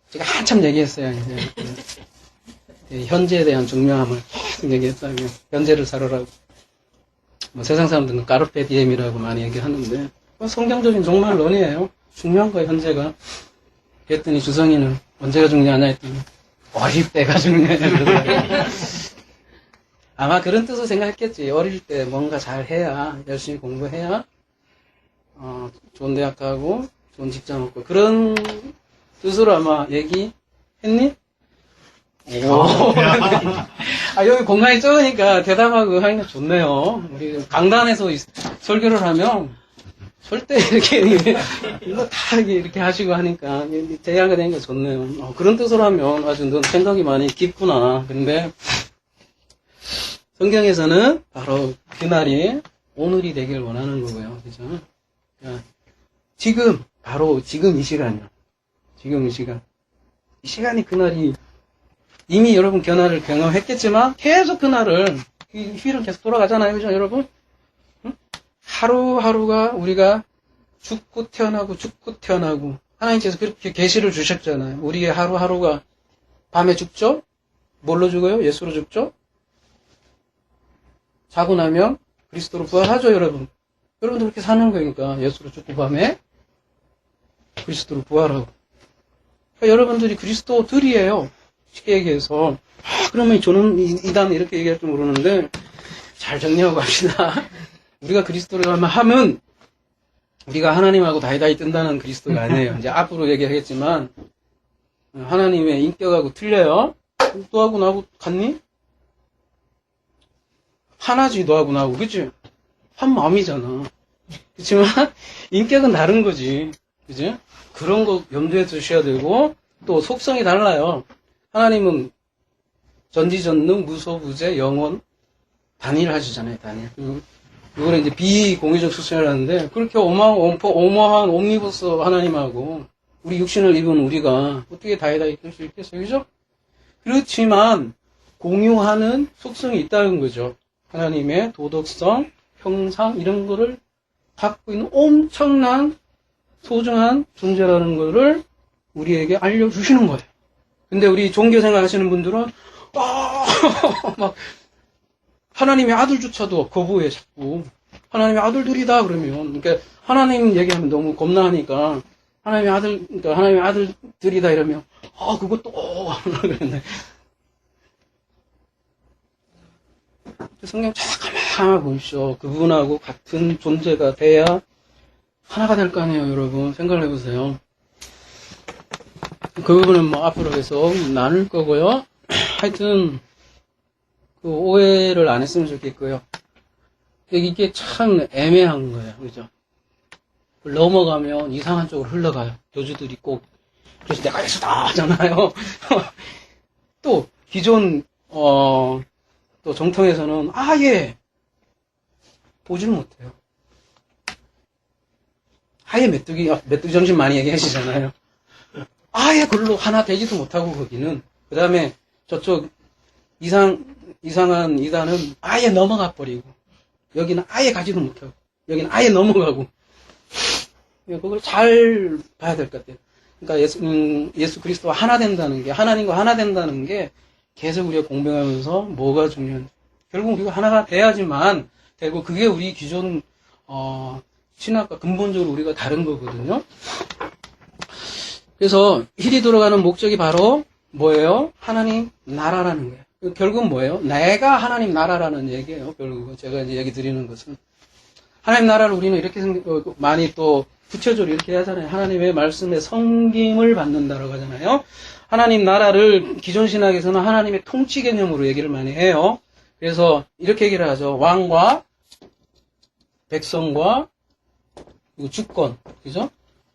제가 한참 얘기했어요, 이제. 현재에 대한 중요함을 계속 얘기했다고. 현재를 살아라고. 뭐 세상 사람들은 까르페 디엠이라고 많이 얘기하는데, 성경적인 종말론이에요. 중요한 거예요, 현재가. 그랬더니 주성이는 언제가 중요하냐 했더니 어릴 때가 중요해. 아마 그런 뜻으로 생각했겠지. 어릴 때 뭔가 잘 해야, 열심히 공부해야 좋은 대학 가고 좋은 직장 얻고 그런 뜻으로 아마 얘기했니? 여기 공간이 적으니까 대답하고 하니까 좋네요. 우리 강단에서 설교를 하면 절대 이렇게, 이거 다 이렇게 하시고 하니까, 대화가 되니까 좋네요. 그런 뜻으로 하면 아주 넌 생각이 많이 깊구나. 근데, 성경에서는 바로 그날이 오늘이 되길 원하는 거고요. 그죠? 그러니까 바로 지금 이 시간이요. 지금 이 시간. 이 시간이 그날이, 이미 여러분 그날을 경험했겠지만, 계속 그날을, 이 휴일은 계속 돌아가잖아요. 그죠, 여러분? 하루하루가 우리가 죽고 태어나고 죽고 태어나고 하나님께서 그렇게 계시를 주셨잖아요. 우리의 하루하루가 밤에 죽죠? 뭘로 죽어요? 예수로 죽죠? 자고 나면 그리스도로 부활하죠, 여러분. 여러분들 그렇게 사는 거니까 예수로 죽고 밤에 그리스도로 부활하고. 그러니까 여러분들이 그리스도들이에요. 쉽게 얘기해서. 그러면 저는 이단 이렇게 얘기할 줄 모르는데 잘 정리하고 갑시다. 우리가 그리스도를 하면 우리가 하나님하고 다이다이 뜬다는 그리스도가 아니에요. 이제 앞으로 얘기하겠지만 하나님의 인격하고 틀려요. 너하고 나하고 같니? 하나지 너하고 나하고. 그치? 한 마음이잖아. 그렇지만 인격은 다른 거지. 그치? 그런 거 염두에 두셔야 되고 또 속성이 달라요. 하나님은 전지전능, 무소부재, 영원, 단일 하시잖아요. 단일. 이거는 이제 비공유적 수준을 하는데 그렇게 어마어마한 옴니버스 하나님하고 우리 육신을 입은 우리가 어떻게 다이다이 뜰 수 있겠어요? 그죠? 그렇지만 공유하는 속성이 있다는 거죠. 하나님의 도덕성, 형상 이런 거를 갖고 있는 엄청난 소중한 존재라는 거를 우리에게 알려주시는 거예요. 근데 우리 종교생활 하시는 분들은 막 하나님의 아들조차도 거부해 자꾸. 하나님의 아들들이다 그러면 그러니까 하나님 얘기하면 너무 겁나니까 그러니까 하나님의 아들들이다 이러면 그것도 그랬네. 성경 잘 가만히 보십시오. 그분하고 같은 존재가 돼야 하나가 될 거 아니에요, 여러분. 생각을 해보세요. 그 부분은 뭐 앞으로 계속 나눌 거고요. 하여튼 그 오해를 안 했으면 좋겠고요. 이게 참 애매한 거예요, 그죠? 넘어가면 이상한 쪽으로 흘러가요. 교주들이 꼭 그래서 내가 예수다 하잖아요. 또 기존 또 정통에서는 아예 보지를 못해요. 아예 메뚜기 정신 많이 얘기하시잖아요. 아예 그걸로 하나 되지도 못하고 거기는 그 다음에 저쪽 이상한 이단은 아예 넘어가 버리고 여기는 아예 가지도 못하고 여기는 아예 넘어가고 그걸 잘 봐야 될 것 같아요. 그러니까 예수 그리스도와 하나 된다는 게 하나님과 하나 된다는 게 계속 우리가 공부하면서 뭐가 중요한지 결국 우리가 하나가 돼야지만 되고 그게 우리 기존 신학과 근본적으로 우리가 다른 거거든요. 그래서 힐이 돌아가는 목적이 바로 뭐예요? 하나님 나라라는 거예요. 결국은 뭐예요? 내가 하나님 나라라는 얘기예요. 결국은 제가 이제 얘기 드리는 것은 하나님 나라를 우리는 이렇게 많이 또 구체적으로 이렇게 하잖아요. 하나님의 말씀에 섬김을 받는다라고 하잖아요. 하나님 나라를 기존 신학에서는 하나님의 통치 개념으로 얘기를 많이 해요. 그래서 이렇게 얘기를 하죠. 왕과 백성과 그리고 주권, 그죠?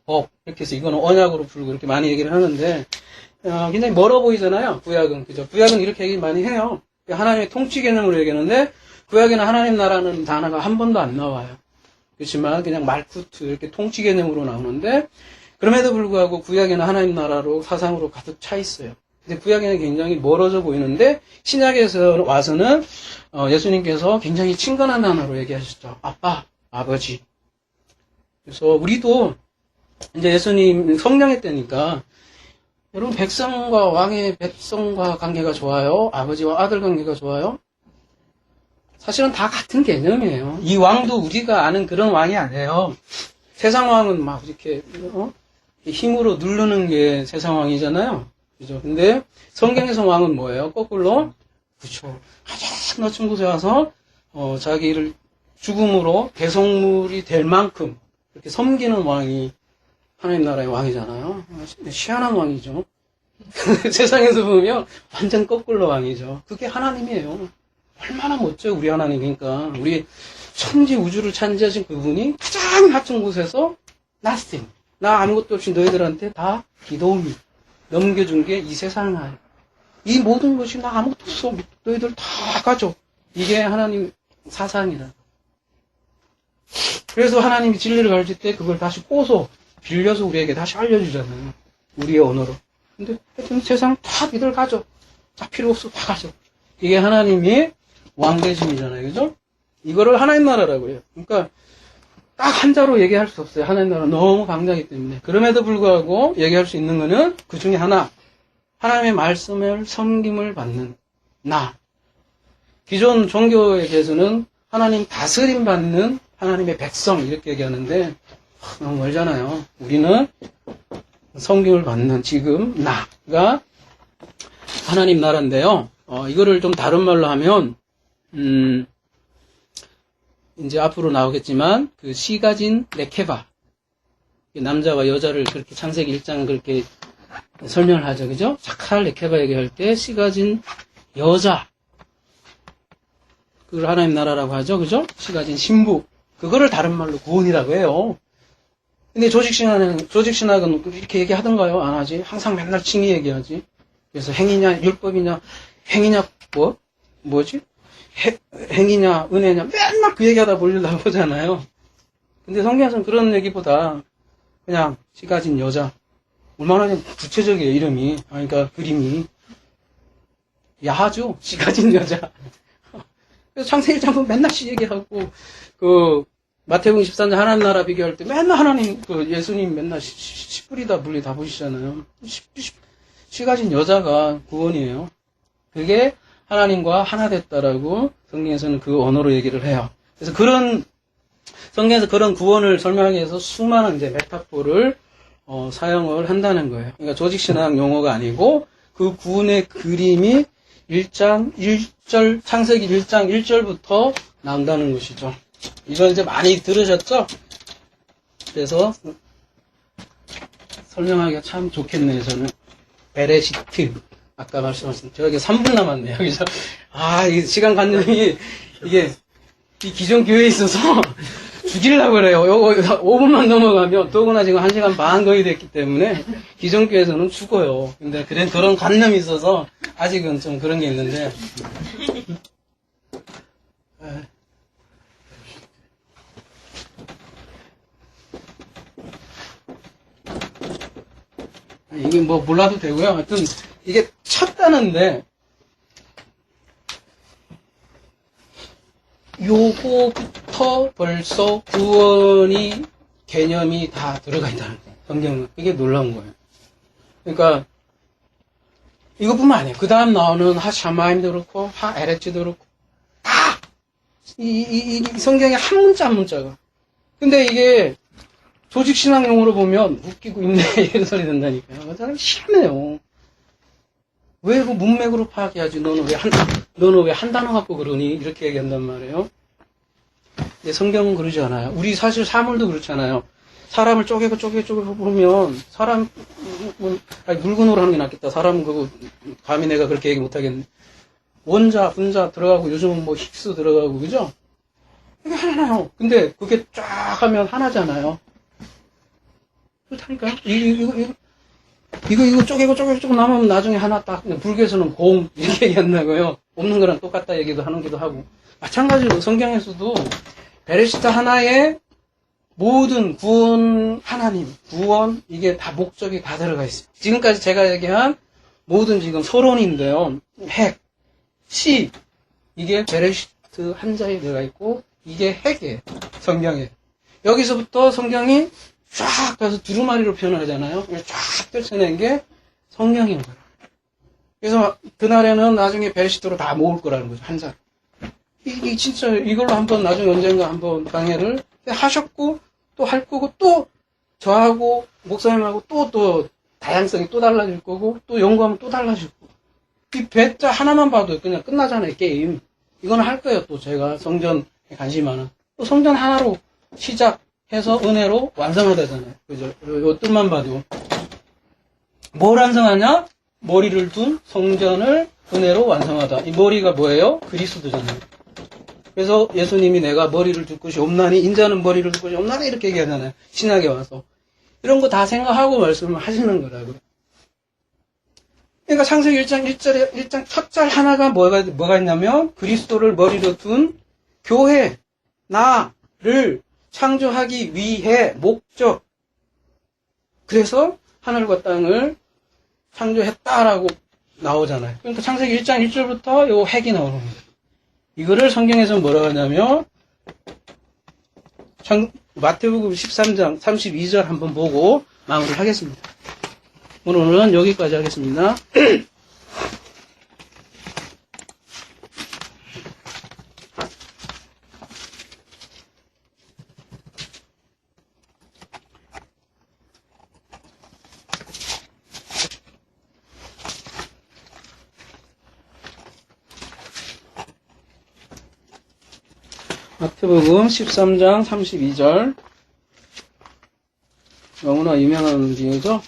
법 이렇게 해서 이거는 언약으로 풀고 이렇게 많이 얘기를 하는데 굉장히 멀어 보이잖아요. 구약은 그죠? 구약은 이렇게 얘기 많이 해요. 하나님의 통치 개념으로 얘기하는데 구약에는 하나님 나라는 단어가 한 번도 안 나와요. 그렇지만 그냥 말쿠트 이렇게 통치 개념으로 나오는데 그럼에도 불구하고 구약에는 하나님 나라로 사상으로 가득 차 있어요. 근데 구약에는 굉장히 멀어져 보이는데 신약에서 와서는 예수님께서 굉장히 친근한 단어로 얘기하셨죠. 아빠, 아버지. 그래서 우리도 이제 예수님 성령의 때니까 여러분 백성과 왕의 백성과 관계가 좋아요? 아버지와 아들 관계가 좋아요? 사실은 다 같은 개념이에요. 이 왕도 우리가 아는 그런 왕이 아니에요. 세상 왕은 막 이렇게 힘으로 누르는 게 세상 왕이잖아요. 그죠? 근데 성경에서 왕은 뭐예요? 거꾸로 그렇죠. 가장 낮은 곳에 와서 자기를 죽음으로 대성물이 될 만큼 이렇게 섬기는 왕이 하나님 나라의 왕이잖아요. 희한한 왕이죠. 세상에서 보면 완전 거꾸로 왕이죠. 그게 하나님이에요. 얼마나 멋져요, 우리 하나님. 그러니까 우리 천지 우주를 찬지하신 그분이 가장 낮은 곳에서 nothing. 나 아무것도 없이 너희들한테 다 기도움이 넘겨준 게 이 세상이에요. 이 모든 것이 나 아무것도 없어. 너희들 다 가져. 이게 하나님 사상이라. 그래서 하나님이 진리를 가르칠 때 그걸 다시 꼬서 빌려서 우리에게 다시 알려주잖아요. 우리의 언어로. 근데 하여튼 세상 다 니들 가져. 다 필요 없어. 다 가져. 이게 하나님이 왕대심이잖아요. 그죠? 이거를 하나님 나라라고 해요. 그러니까 딱 한자로 얘기할 수 없어요. 하나님 나라 너무 강자이기 때문에. 그럼에도 불구하고 얘기할 수 있는 거는 그 중에 하나. 하나님의 말씀을 섬김을 받는 나. 기존 종교에 대해서는 하나님 다스림 받는 하나님의 백성 이렇게 얘기하는데 너무 멀잖아요. 우리는 섬김을 받는 지금 나가 하나님 나라인데요. 이거를 좀 다른 말로 하면 이제 앞으로 나오겠지만 그 시가진 네케바 남자와 여자를 그렇게 창세기 1장은 그렇게 설명을 하죠. 그죠? 자칼 네케바 얘기할 때 시가진 여자 그걸 하나님 나라라고 하죠. 그죠? 시가진 신부 그거를 다른 말로 구원이라고 해요. 근데 조직신학은 이렇게 얘기하던가요? 안 하지. 항상 맨날 칭의 얘기하지. 그래서 행위냐, 율법이냐, 행위냐, 뭐지? 행위냐, 은혜냐, 맨날 그 얘기하다 보려고 보잖아요. 근데 성경에서는 그런 얘기보다 그냥 시가진 여자. 얼마나 좀 구체적이에요, 이름이. 그러니까 그림이. 야하죠? 시가진 여자. 그래서 창세기 1장 맨날 시 얘기하고, 마태복음 14장 하나님 나라 비교할 때 맨날 하나님, 예수님 맨날 씨 뿌리다 물리 다 보시잖아요. 씨 가진 여자가 구원이에요. 그게 하나님과 하나 됐다라고 성경에서는 그 언어로 얘기를 해요. 그래서 성경에서 그런 구원을 설명하기 위해서 수많은 이제 메타포를, 사용을 한다는 거예요. 그러니까 조직신학 용어가 아니고 그 구원의 그림이 1장 1절, 창세기 1장 1절부터 나온다는 것이죠. 이걸 이제 많이 들으셨죠? 그래서 설명하기가 참 좋겠네요, 저는. 베레시트. 아까 말씀하신, 저에게 3분 남았네요. 그래서, 이 시간관념이, 이 기존 교회에 있어서 죽이려고 그래요. 요거 5분만 넘어가면, 더구나 지금 1시간 반 거의 됐기 때문에, 기존 교회에서는 죽어요. 근데 그런 관념이 있어서, 아직은 좀 그런 게 있는데, 이게 뭐 몰라도 되고요. 하여튼 이게 첫 단어인데 요거부터 벌써 구원이 개념이 다 들어가 있다는 거예요. 성경은. 이게 놀라운 거예요. 그러니까 이것뿐만 아니에요. 그 다음 나오는 하샤마임도 그렇고 하에레츠도 그렇고 다 이 성경의 한 문자 한 문자가. 근데 이게 조직신학 용어로 보면 웃기고 있네 이런 소리 된다니까요. 저는 희한해요. 왜 그 문맥으로 파악해야지. 너는 왜 한 단어 갖고 그러니? 이렇게 얘기한단 말이에요. 근데 성경은 그러지 않아요. 우리 사실 사물도 그렇잖아요. 사람을 쪼개고 보면 물건으로 하는 게 낫겠다. 사람은 그거 감히 내가 그렇게 얘기 못하겠네. 원자, 분자 들어가고 요즘은 뭐 힉스 들어가고 그죠? 이게 하나요. 근데 그게 쫙 하면 하나잖아요. 그렇다니까요. 이거 쪼개고 남으면 나중에 하나 딱, 불교에서는 공, 이렇게 얘기한다고요. 없는 거랑 똑같다 얘기도 하기도 하고. 마찬가지로 성경에서도 베레시타 하나에 모든 구원, 하나님, 구원, 이게 다 목적이 다 들어가 있어요. 지금까지 제가 얘기한 모든 지금 서론인데요. 핵, 시, 이게 베레시트 한자에 들어가 있고, 이게 핵이에요. 성경에. 여기서부터 성경이 쫙 가서 두루마리로 표현하잖아요. 쫙 펼쳐낸 게 성경인 거예요. 그래서 그날에는 나중에 베레시트로 다 모을 거라는 거죠. 한자로. 이게 진짜 이걸로 한번 나중에 언젠가 한번 강의를 하셨고 또 할 거고 또 저하고 목사님하고 또 다양성이 또 달라질 거고 또 연구하면 또 달라질 거고 이 배자 하나만 봐도 그냥 끝나잖아요. 게임. 이거는 할 거예요. 또 제가 성전에 관심이 많아. 또 성전 하나로 시작해서 은혜로 완성하다잖아요. 그죠? 요 뜻만 봐도 뭘 완성하냐? 머리를 둔 성전을 은혜로 완성하다. 이 머리가 뭐예요? 그리스도잖아요. 그래서 예수님이 내가 머리를 둘 곳이 없나니 인자는 머리를 둘 곳이 없나니 이렇게 얘기하잖아요. 신약에 와서. 이런 거 다 생각하고 말씀을 하시는 거라고요. 그러니까 창세기 1장 첫 절 하나가 뭐가 있냐면 그리스도를 머리로 둔 교회, 나를 창조하기 위해 목적. 그래서 하늘과 땅을 창조했다라고 나오잖아요. 그러니까 창세기 1장 1절부터 요 핵이 나오는 거예요. 이거를 성경에서 뭐라고 하냐면 마태복음 13장 32절 한번 보고 마무리를 하겠습니다. 오늘은 여기까지 하겠습니다. 마태복음 13장 32절. 너무나 유명한 비유죠.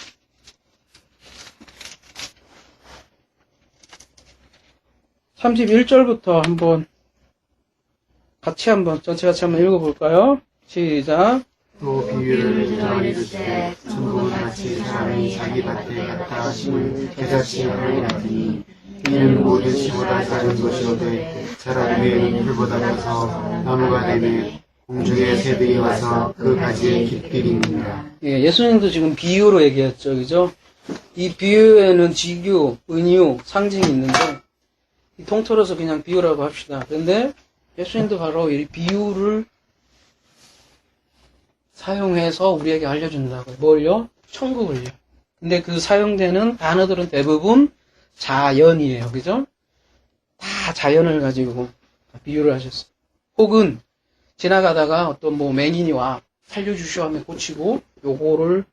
31절부터 전체 같이 한번 읽어볼까요? 시작. 또 비유를 들어 이르되 천국은 마치 사람이 자기 밭에 갖다 심은 겨자씨 하나를 낳으니 이는 모든 씨보다 작은 것이오되 자라 위에는 풀보다 커서 나무가 되매 공중의 새들이 와서 그 가지에 깊이 깁니다. 예, 예수님도 지금 비유로 얘기했죠. 그죠? 이 비유에는 지규, 은유, 상징이 있는데 통틀어서 그냥 비유라고 합시다. 그런데 예수님도 바로 이 비유를 사용해서 우리에게 알려준다고요. 뭘요? 천국을요. 근데 그 사용되는 단어들은 대부분 자연이에요. 그죠? 다 자연을 가지고 비유를 하셨어요. 혹은 지나가다가 어떤 맹인이 와 살려주시오 하면 고치고 요거를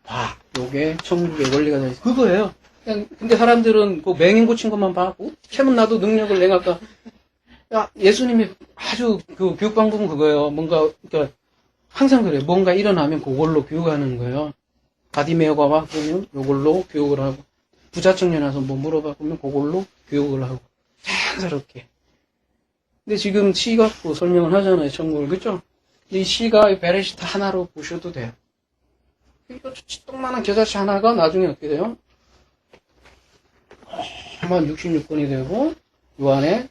봐. 요게 천국의 원리가 되어 있어요. 그거예요. 그냥 근데 사람들은 그 맹인 고친 것만 봐고 캐면 나도 능력을 내가 아까 예수님이 아주 그 교육 방법은 그거예요. 뭔가 그러니까 항상 그래요. 뭔가 일어나면 그걸로 교육하는 거예요. 바디메어가 와 그러면 요걸로 교육을 하고 부자 청년 와서 뭐 물어봐 보면 그걸로 교육을 하고 자연스럽게. 근데 지금 시 갖고 설명을 하잖아요. 천국을. 그죠? 이 시가 베레시트 하나로 보셔도 돼요. 이거 똥만한 겨자씨 하나가 나중에 어떻게 돼요? 한 66권이 되고 요 안에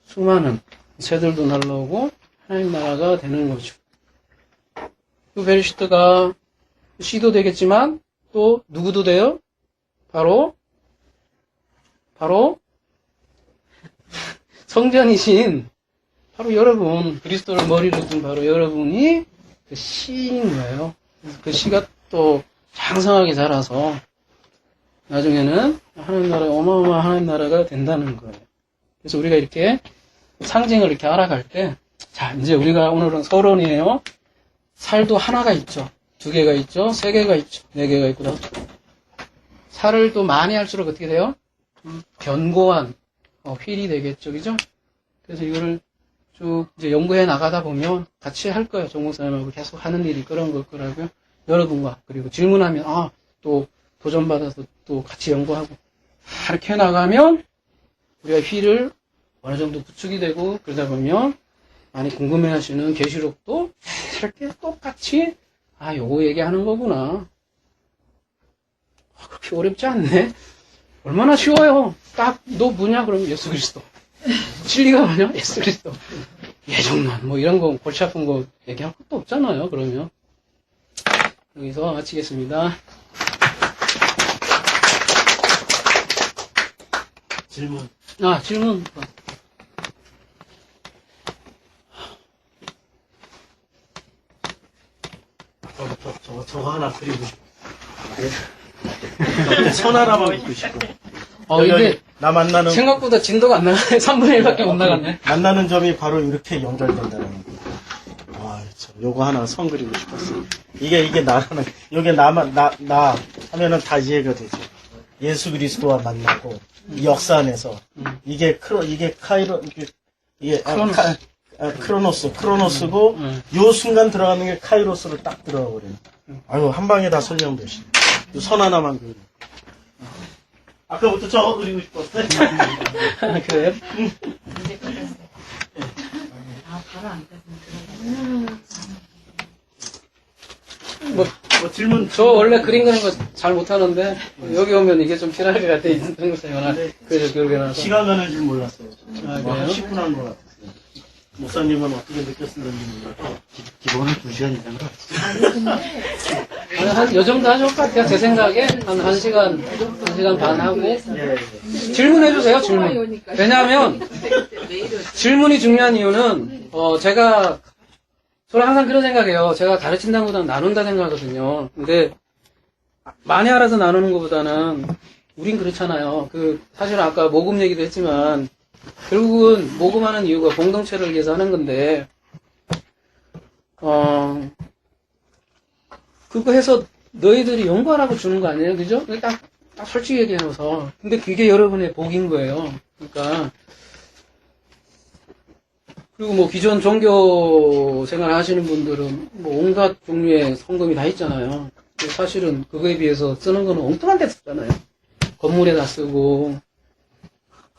수많은 새들도 날라오고 하나님 나라가 되는 거죠. 이 베레시트가 시도 되겠지만 또 누구도 돼요? 바로 성전이신 바로 여러분, 그리스도를 머리로 둔 바로 여러분이 그 시인 거예요. 그 시가 또 장성하게 자라서 나중에는 하나님 나라, 어마어마한 하나님 나라가 된다는 거예요. 그래서 우리가 이렇게 상징을 이렇게 알아갈 때, 자, 이제 우리가 오늘은 서론이에요. 살도 하나가 있죠. 2개가 있죠. 3개가 있죠. 4개가 있고, 살을 또 많이 할수록 어떻게 돼요? 견고한 휠이 되겠죠. 그죠? 그래서 이거를 쭉 이제 연구해 나가다 보면 같이 할 거예요. 정목사님하고 계속 하는 일이 그런 걸 거라고요. 여러분과. 그리고 질문하면, 또 도전받아서 또 같이 연구하고. 이렇게 해 나가면 우리가 휠을 어느 정도 구축이 되고 그러다 보면 많이 궁금해 하시는 계시록도 이렇게 똑같이 요거 얘기하는 거구나. 그렇게 어렵지 않네. 얼마나 쉬워요. 딱 너 뭐냐 그러면 예수 그리스도. 진리가 뭐냐? 예수 그리스도. 예정론 뭐 이런 거 골치 아픈 거 얘기할 것도 없잖아요. 그러면 여기서 마치겠습니다. 질문. 질문. 저거 하나 드리고 싶어. 선 하나만 입고 싶고. 근데 나 만나는 생각보다 진도가 안 나가네. 3분의 1밖에 못 나갔네. 만나는 점이 바로 이렇게 연결된다는 거. 참 요거 하나 선 그리고 싶었어. 이게 나라는 요게 나 하면은 다 이해가 되죠. 예수 그리스도와 만나고 이 역사 안에서 이게 카이로 이게 크로노스고 요 순간 들어가는 게 카이로스로 딱 들어가 버리네. 한 방에 다 설명되시. 요 선 하나만 그리고. 아까부터 저거 그리고 싶었어요. 그래요? 이제 끝났어요. 바로 안 끝났어요. 뭐 질문. 저 원래 그림 그리는 거 잘 못하는데 여기 오면 이게 좀 필요할 것 같아. 인생사용하나. 그래서 그러게 나서. 시간 가는 줄 몰랐어요. 그래요? 10분 한 것 같았어요. 목사님은 어떻게 느꼈을는지 몰라요. 기본은 2시간 이상 한 요 정도 하실 것 같아요. 제 생각에 한 1시간 반 하고. 질문해 주세요. 질문. 왜냐하면 질문이 중요한 이유는 제가 저는 항상 그런 생각해요. 제가 가르친다보다는 나눈다 생각하거든요. 근데 많이 알아서 나누는 것보다는 우린 그렇잖아요. 사실 아까 모금 얘기도 했지만 결국은 모금하는 이유가 공동체를 위해서 하는 건데 그거 해서 너희들이 연구하라고 주는 거 아니에요? 그죠? 딱 솔직히 얘기해서. 근데 그게 여러분의 복인 거예요. 그러니까 그리고 뭐 기존 종교 생활 하시는 분들은 뭐 온갖 종류의 성금이 다 있잖아요. 근데 사실은 그거에 비해서 쓰는 거는 엉뚱한 데 쓰잖아요. 건물에다 쓰고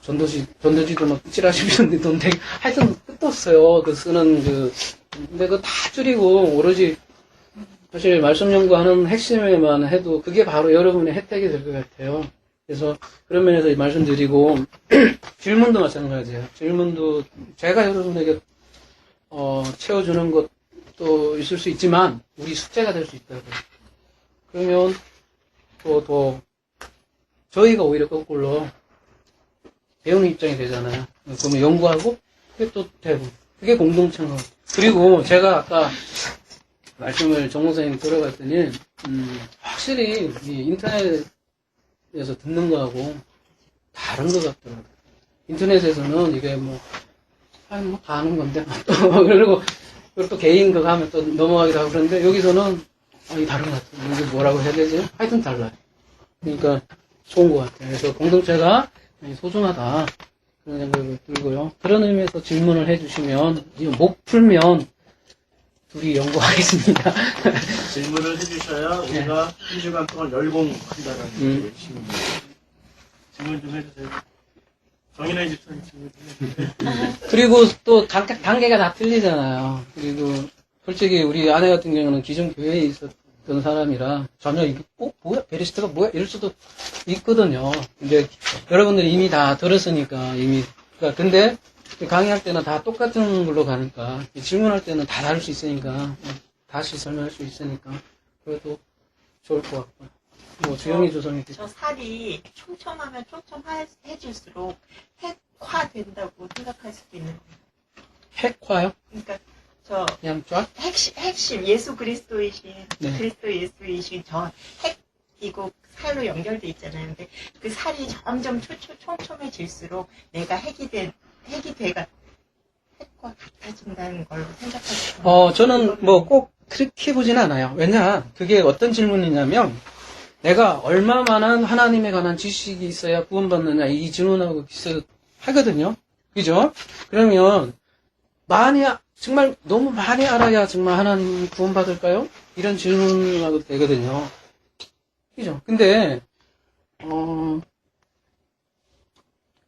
전도지도 막 찌라시 비는데 돈 되게 하여튼 끝도 없어요. 그 쓰는 근데 그거 다 줄이고 오로지 사실 말씀 연구하는 핵심에만 해도 그게 바로 여러분의 혜택이 될 것 같아요. 그래서 그런 면에서 말씀드리고 질문도 마찬가지예요. 질문도 제가 여러분에게 채워주는 것도 있을 수 있지만 우리 숙제가 될 수 있다고. 그러면 또 저희가 오히려 거꾸로 배우는 입장이 되잖아요. 그러면 연구하고 그게 또 되고 그게 공동체인 거. 그리고 제가 아까 말씀을 정 목사님 들어봤더니 확실히 이 인터넷에서 듣는 거하고 다른 것 같더라고요. 인터넷에서는 이게 다 아는 건데 그리고 또 개인 그거 하면 또 넘어가기도 하고 그런데 여기서는 이게 다른 것 같아요. 이게 뭐라고 해야 되지? 하여튼 달라요. 그러니까 좋은 것 같아요. 그래서 공동체가 소중하다 그런 생각이 들고요. 그런 의미에서 질문을 해주시면 못 풀면 둘이 연구하겠습니다. 질문을 해주셔야 우리가 한 주간 동안 열공한다는 의심입니다. 질문 좀 해주세요. 정인혜 집사님 질문 좀 해주세요. 그리고 또 단계가 다 틀리잖아요. 그리고 솔직히 우리 아내 같은 경우는 기존 교회에 있었던 사람이라 전혀 이게 뭐야? 베리스트가 뭐야? 이럴 수도 있거든요. 근데 여러분들이 이미 다 들었으니까 근데 강의할 때는 다 똑같은 걸로 가니까 질문할 때는 다 다를 수 있으니까 다시 설명할 수 있으니까 그래도 좋을 것 같고 뭐 주영이 조성이 저 살이 촘촘하면 촘촘해질수록 핵화된다고 생각할 수도 있는 거예요. 핵화요? 그러니까 그냥 쫙? 핵심 예수 그리스도이신 네. 그리스도 예수이신 저 핵이고 살로 연결돼 있잖아요. 근데 그 살이 점점 촘촘해질수록 내가 핵이 돼가 핵과 같아진다는 걸로 생각하시죠. 저는 뭐 꼭 그렇게 보진 않아요. 왜냐, 그게 어떤 질문이냐면, 내가 얼마만한 하나님에 관한 지식이 있어야 구원받느냐, 이 질문하고 비슷하거든요. 그죠? 그러면, 정말 너무 많이 알아야 정말 하나님 구원받을까요? 이런 질문하고 되거든요. 그죠? 근데,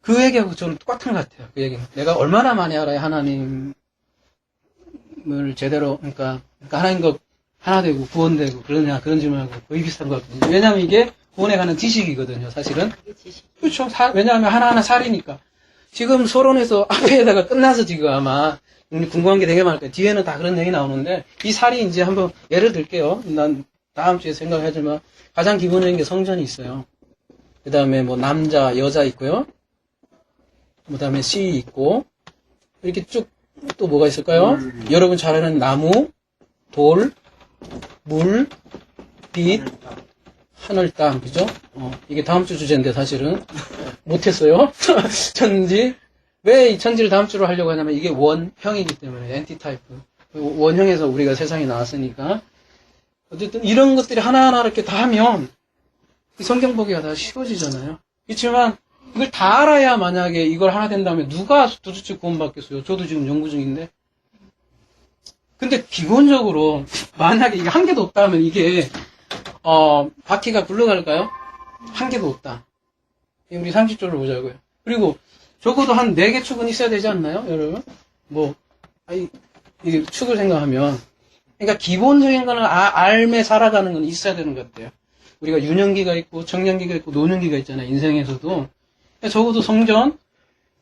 그 얘기하고 저는 똑같은 것 같아요. 그 얘기는. 내가 얼마나 많이 알아야 하나님을 제대로, 그러니까 하나님과 하나 되고 구원되고 그러냐, 그런 질문하고 거의 비슷한 것 같거든요. 왜냐하면 이게 구원에 관한 지식이거든요, 사실은. 그게 지식. 그렇죠. 왜냐하면 하나하나 살이니까. 지금 서론에서 앞에다가 끝나서 지금 아마 궁금한 게 되게 많을 거예요. 뒤에는 다 그런 얘기 나오는데 이 살이 이제 한번 예를 들게요. 난 다음 주에 생각하지만 가장 기본적인 게 성전이 있어요. 그 다음에 뭐 남자, 여자 있고요. 그 다음에 씨 있고 이렇게 쭉 또 뭐가 있을까요? 여러분 잘 아는 나무, 돌, 물, 빛, 하늘, 땅, 그죠? 이게 다음 주 주제인데 사실은 못했어요. 천지. 왜 이 천지를 다음 주로 하려고 하냐면 이게 원형이기 때문에 엔티타입. 원형에서 우리가 세상에 나왔으니까 어쨌든 이런 것들이 하나하나 이렇게 다 하면 이 성경 보기가 다 쉬워지잖아요. 그렇지만 이걸 다 알아야 만약에 이걸 하나 된다면 누가 도대체 구원받겠어요? 저도 지금 연구 중인데. 근데 기본적으로 만약에 이게 한 개도 없다면 이게 바퀴가 굴러갈까요? 한 개도 없다. 우리 상식적으로 보자고요. 그리고 적어도 한 4개 축은 있어야 되지 않나요, 여러분? 이게 축을 생각하면. 그러니까 기본적인 거는 알매 살아가는 건 있어야 되는 것 같아요. 우리가 유년기가 있고, 청년기가 있고, 노년기가 있잖아요, 인생에서도. 적어도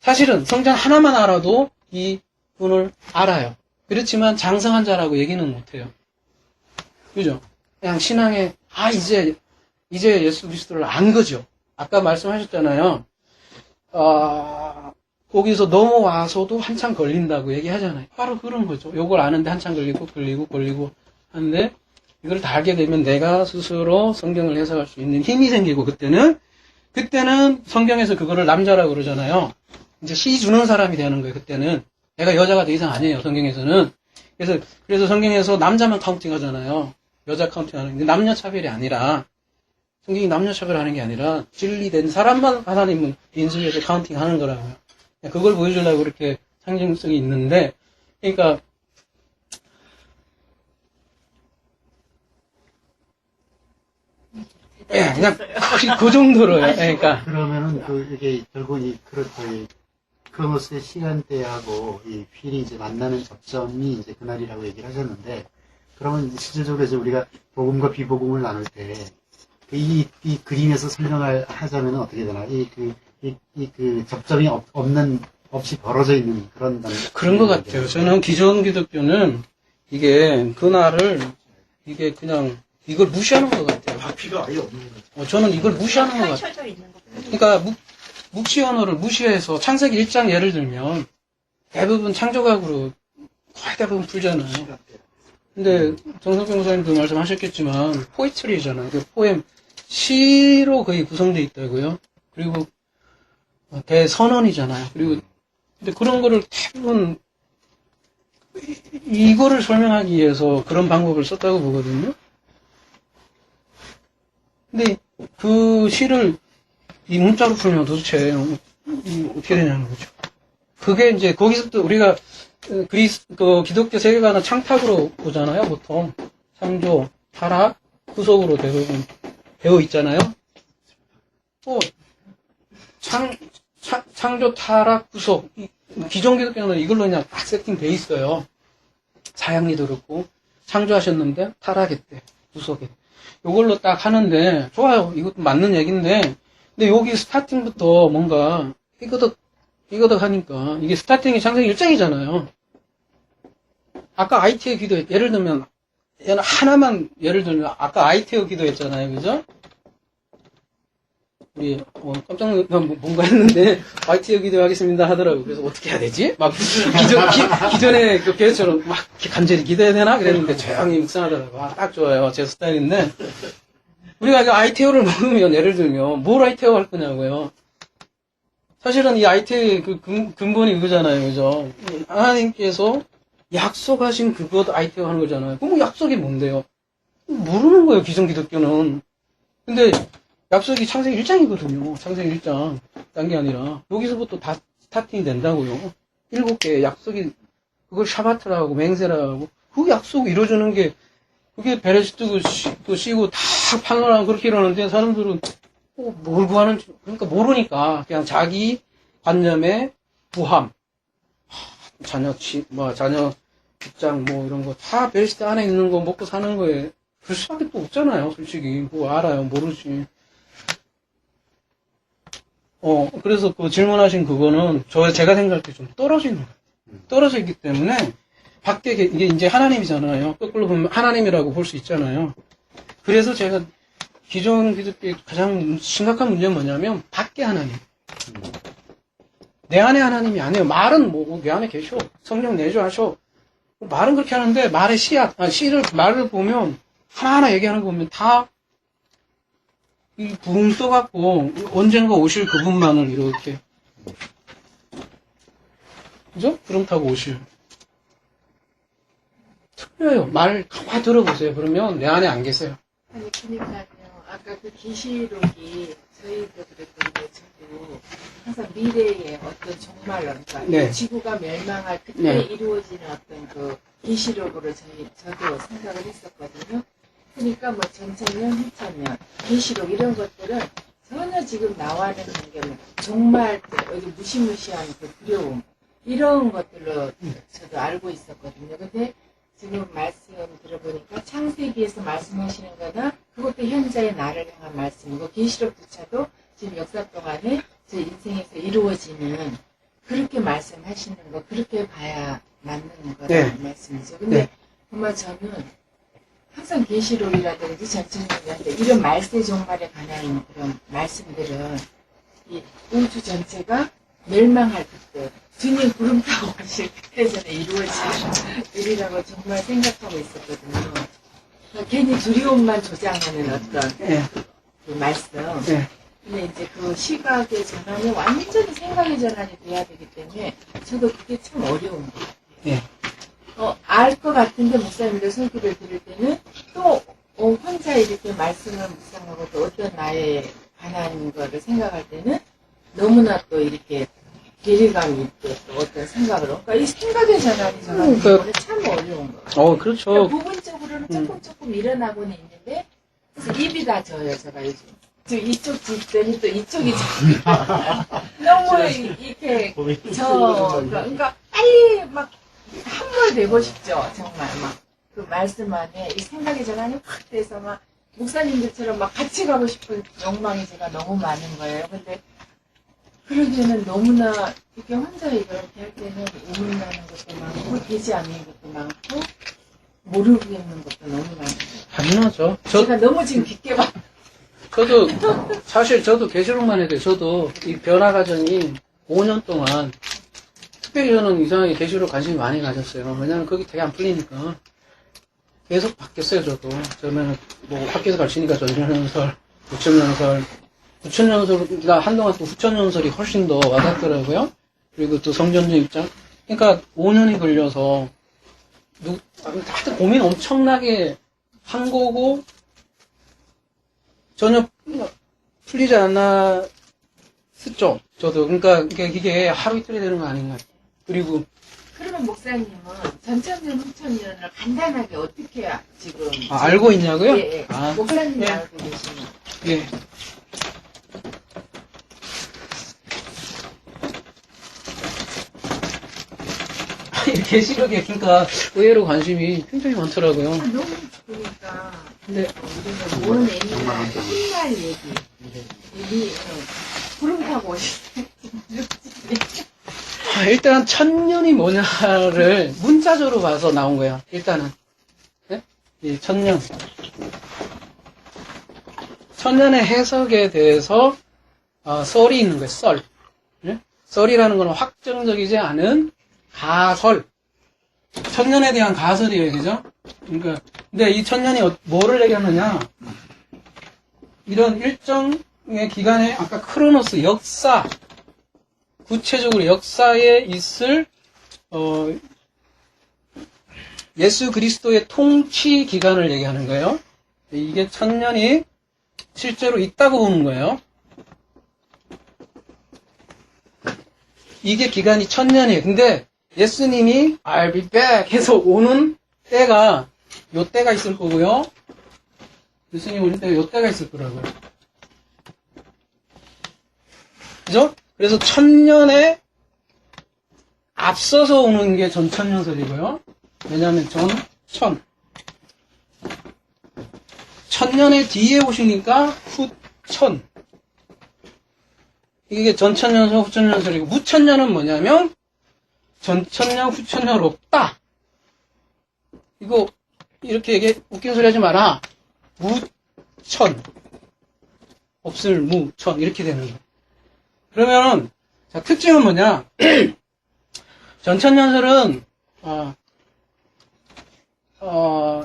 사실은 성전 하나만 알아도 이 분을 알아요. 그렇지만 장성한 자라고 얘기는 못해요. 그죠? 그냥 신앙에, 이제 예수 그리스도를 안 거죠. 아까 말씀하셨잖아요. 거기서 넘어와서도 한참 걸린다고 얘기하잖아요. 바로 그런 거죠. 요걸 아는데 한참 걸리고 하는데 이걸 다 알게 되면 내가 스스로 성경을 해석할 수 있는 힘이 생기고 그때는 성경에서 그거를 남자라고 그러잖아요. 이제 시 주는 사람이 되는 거예요. 그때는 내가 여자가 더 이상 아니에요. 성경에서는. 그래서 성경에서 남자만 카운팅 하잖아요. 여자 카운팅 하는 게 남녀 차별이 아니라 성경이 남녀 차별하는 게 아니라 진리된 사람만 하나님은 인수해서 카운팅 하는 거라고요. 그걸 보여주려고 그렇게 상징성이 있는데, 그러니까, 그냥 그 정도로요. 그러니까. 그러면은 이게 결국 크로노스의 시간대하고 이 휠이 이제 만나는 접점이 이제 그날이라고 얘기를 하셨는데, 그러면 이제 실질적으로 이제 우리가 복음과 비복음을 나눌 때, 이 그림에서 설명을 하자면 어떻게 되나? 그 접점이 없이 벌어져 있는 그런 것 같아요. 저는 기존 기독교는 이게 그날을 이게 그냥 이걸 무시하는 것 같아요. 바퀴가 아예 없는 거죠. 저는 이걸 무시하는 것 같아요. 펼쳐져 있는 거. 그러니까 묵시 언어를 무시해서 창세기 1장 예를 들면 대부분 창조각으로 거의 대부분 풀잖아요. 근데 정석경 목사님도 말씀하셨겠지만 포이트리잖아요. 그 포엠 시로 거의 구성되어 있다고요. 그리고 대선언이잖아요. 그리고 근데 그런 거를 대부분 이거를 설명하기 위해서 그런 방법을 썼다고 보거든요. 근데 그 시를 이 문자로 풀면 도대체 어떻게 되냐는 거죠. 그게 이제 거기서부터 우리가 기독교 세계관은 창탁으로 보잖아요. 보통 창조, 타락, 구속으로 대부분 되어 있잖아요. 또 창조, 타락, 구속. 기존 기독교는 이걸로 그냥 딱 세팅돼 있어요. 사양리도 그렇고 창조하셨는데 타락했대, 구속했대. 이걸로 딱 하는데 좋아요. 이것도 맞는 얘기인데, 근데 여기 스타팅부터 뭔가 삐그덕 하니까 이게 스타팅이 창세기 1장이잖아요. 아까 IT의 기도 예를 들면 얘는 하나만 예를 들면 아까 IT의 기도했잖아요, 그죠? 우리 깜짝 놀라 뭔가 했는데 IT의 기도하겠습니다 하더라고. 그래서 어떻게 해야 되지? 막 기존에 그 교회처럼 막 간절히 기도해야 되나 그랬는데 조용히 묵상하더라고. 딱 좋아요, 제 스타일인데 우리가 이거 ITO를 먹으면 예를 들면 뭘 ITO 할 거냐고요. 사실은 이 IT의 그 근본이 그거잖아요, 그죠? 하나님께서 약속하신 그것 ITO 하는 거잖아요. 그럼 약속이 뭔데요? 모르는 거예요, 기존 기독교는. 근데 약속이 창세기 1장이거든요. 창세기 1장. 딴 게 아니라. 여기서부터 다 스타팅이 된다고요. 7개의 약속이, 그걸 샤바트라고 맹세라고. 그 약속 이루어주는 게, 그게 베레시트고 씨고 다 판단하고 그렇게 이러는데 사람들은 뭘 구하는지, 그러니까 모르니까 그냥 자기 관념의 부함. 자녀 직장 이런 거 다 베레시트 안에 있는 거 먹고 사는 거에 그 수밖에 또 없잖아요, 솔직히. 뭐 알아요, 모르지. 그래서 그 질문하신 그거는 제가 생각할 때 좀 떨어지는 거예요. 떨어져 있기 때문에 밖에 이게 이제 하나님이잖아요. 거꾸로 보면 하나님이라고 볼 수 있잖아요. 그래서 제가 기존 기독교의 가장 심각한 문제는 뭐냐면 밖에 하나님. 내 안에 하나님이 아니에요. 말은 내 안에 계셔. 성령 내주하셔. 말은 그렇게 하는데 말의 말을 보면 하나하나 얘기하는 거 보면 다 붕 떠갖고 언젠가 오실 그분만을 이렇게 그죠? 그럼 타고 오실 틀려요. 말 가만히 들어보세요. 그러면 내 안에 안 계세요. 아니 그러니까요. 아까 그 계시록이 저희도 그랬던 게 저도 항상 미래의 어떤 종말, 그러니까 네. 지구가 멸망할 그때 네. 이루어지는 어떤 그 계시록으로 저도 생각을 했었거든요. 그러니까 뭐 전천년, 후천년, 계시록 이런 것들은 전혀 지금 나와는 게 뭐 종말 때 어디 무시무시한 그 두려움 이런 것들로 저도 알고 있었거든요. 근데 지금 말씀 들어보니까 창세기에서 말씀하시는 거나 그것도 현재의 나를 향한 말씀이고 계시록조차도 지금 역사 동안에 제 인생에서 이루어지는 그렇게 말씀하시는 거 그렇게 봐야 맞는 거라는 말씀이죠. 근데 정말 저는 항상 계시록이라든지 전천년이라든지 이런 말세 종말에 관한 그런 말씀들은 이 우주 전체가 멸망할 그때 주님 구름 타고 오실 그때 전에 이루어질 일이라고 정말 생각하고 있었거든요. 그러니까 괜히 두려움만 조장하는 어떤 예, 그 말씀. 예. 근데 이제 그 시각의 전환이 완전히 생각의 전환이 돼야 되기 때문에 저도 그게 참 어려운 거예요. 예. 알 것 같은데 목사님들 설교를 들을 때는 또 혼자 이렇게 말씀을 묵상하고 또 어떤 나의 관한 거를 생각할 때는 너무나 또 이렇게 괴리감이 있고 또 어떤 생각을 그러니까 이 생각의 전환이 저는 그러니까- 참 어려운 거예요. 그렇죠. 그러니까 부분적으로는 조금 일어나고는 있는데 그래서 입이 다 져요 제가 요즘. 저 이쪽 집더니 또 이쪽이 너무 이렇게 그러니까 빨리 막 함몰되고 싶죠 정말 막 그 말씀 안에 이 생각의 전환이 확 돼서 막 목사님들처럼 막 같이 가고 싶은 욕망이 제가 너무 많은 거예요. 근데 그러기에는 너무나 이렇게 혼자 이렇게 할 때는 오문나는 것도 많고 되지 않는 것도 많고 모르겠는 것도 너무 많고 당연하죠. 제가 너무 지금 깊게 봐. 저도 사실 저도 계시록만 해도 저도 이 변화 과정이 5년 동안 특별히 저는 이상하게 계시록 관심이 많이 가졌어요. 왜냐면 거기 되게 안 풀리니까 계속 바뀌었어요. 저는 뭐 학교에서 가르치니까 전전연설, 구천연설보다 한동안 또 후천연설이 훨씬 더 와닿더라고요. 그리고 또 성전적 입장. 그러니까 5년이 걸려서 하여튼 고민 엄청나게 한 거고 전혀 풀리지 않았죠. 저도. 그러니까 이게 하루 이틀이 되는 거 아닌가. 그리고 그러면 목사님은 전천년, 후천년을 간단하게 어떻게 지금 알고 있냐고요? 예, 예. 아, 목사님이 예. 알고 계시는 예. 계시록에 그러니까 의외로 관심이 굉장히 많더라고요. 너무 좋으니까 근데 우리가 뭔 애니나 훗날 얘기 구름 타고 오실 일단 천년이 뭐냐를 문자적으로 봐서 나온 거야. 일단은 네? 이 천년. 천년의 해석에 대해서 썰이 있는 거예요. 썰. 네? 썰이라는 건 확정적이지 않은 가설. 천년에 대한 가설이에요, 그죠? 그러니까 근데 이 천년이 뭐를 얘기하느냐? 이런 일정의 기간에 아까 크로노스 역사. 구체적으로 역사에 있을 예수 그리스도의 통치 기간을 얘기하는 거예요. 이게 천년이 실제로 있다고 보는 거예요. 이게 기간이 천년이에요. 근데 예수님이 I'll be back 해서 오는 때가 요 때가 있을 거고요. 예수님이 오는 때가 요 때가 있을 거라고요. 그죠? 그래서 천년에 앞서서 오는 게 전천년설이고요. 왜냐하면 천년의 뒤에 오시니까 후천. 이게 전천년설, 후천년설이고 무천년은 뭐냐면 전천년, 후천년 없다. 이거 이렇게 웃긴 소리 하지 마라. 무천. 없을 무천 이렇게 되는 거예요. 그러면 자, 특징은 뭐냐? 전천년설은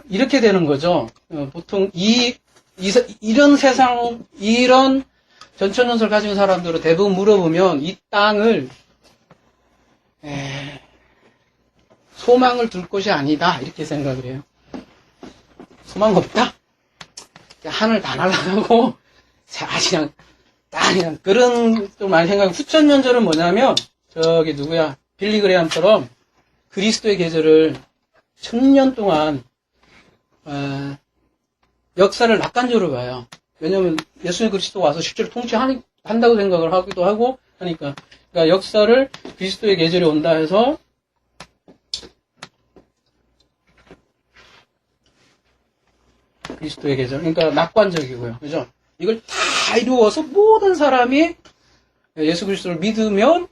이렇게 되는 거죠. 보통 이런 세상 이런 전천년설 가진 사람들은 대부분 물어보면 이 땅을 소망을 둘 곳이 아니다 이렇게 생각을 해요. 소망 없다. 하늘 다 날아가고 그냥 그런 좀 많이 생각하고 후천년설은 뭐냐면 저기 누구야 빌리그레함처럼 그리스도의 계절을 1000년 동안 역사를 낙관적으로 봐요. 왜냐하면 예수님 그리스도가 와서 실제로 통치한다고 생각을 하기도 하고 하니까 그러니까 역사를 그리스도의 계절이 온다 해서 그리스도의 계절 그러니까 낙관적이고요. 그죠? 이걸 다 이루어서 모든 사람이 예수 그리스도를 믿으면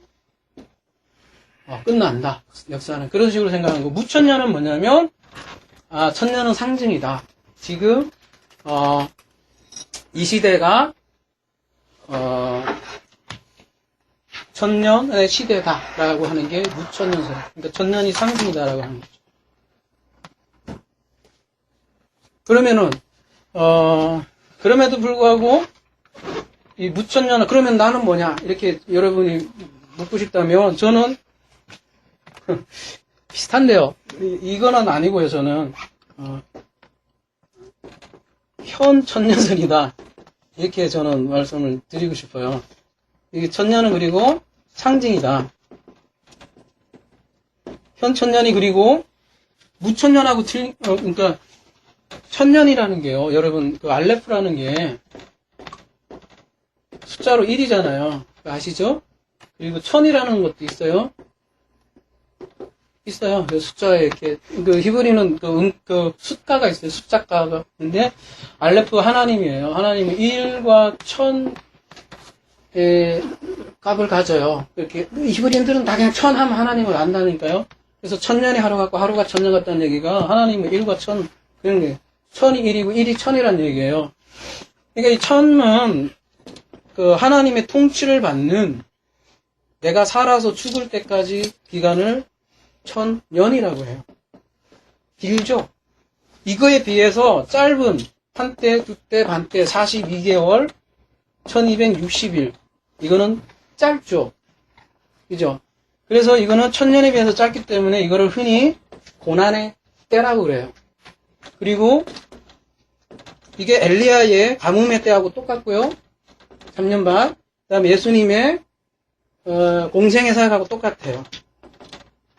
끝난다. 역사는 그런 식으로 생각하는 거. 무천년은 뭐냐면 천년은 상징이다. 지금 이 시대가 천년의 시대다라고 하는 게 무천년설. 그러니까 천년이 상징이다라고 하는 거죠. 그러면은 그럼에도 불구하고 이 무천년 그러면 나는 뭐냐 이렇게 여러분이 묻고 싶다면 저는 비슷한데요. 이거는 아니고요. 저는 현 천년설이다 이렇게 저는 말씀을 드리고 싶어요. 이게 천년은 그리고 상징이다. 현 천년이 그리고 무천년하고 그러니까 천년이라는 게요. 여러분 그 알레프라는 게 숫자로 1이잖아요. 아시죠? 그리고 천이라는 것도 있어요. 있어요. 그 숫자에 이렇게 그 히브리는 그 숫가가 있어요. 숫자가가. 근데 알레프가 하나님이에요. 하나님은 1과 1000의 값을 가져요. 이렇게 히브리인들은 다 그냥 1000 하면 하나님을 안다니까요. 그래서 1000년이 하루 같고 하루가 1000년 같다는 얘기가 하나님은 1과 1000 그런 게 1000이 1이고 1이 1000이라는 얘기예요. 그러니까 이 1000은 그 하나님의 통치를 받는 내가 살아서 죽을 때까지 기간을 1000년이라고 해요. 길죠? 이거에 비해서 짧은 한때, 두때, 반때, 42개월, 1260일. 이거는 짧죠? 그죠? 그래서 이거는 1000년에 비해서 짧기 때문에 이거를 흔히 고난의 때라고 그래요. 그리고 이게 엘리야의 가뭄의 때하고 똑같고요. 3년 반. 그 다음에 예수님의 공생의 사역하고 똑같아요.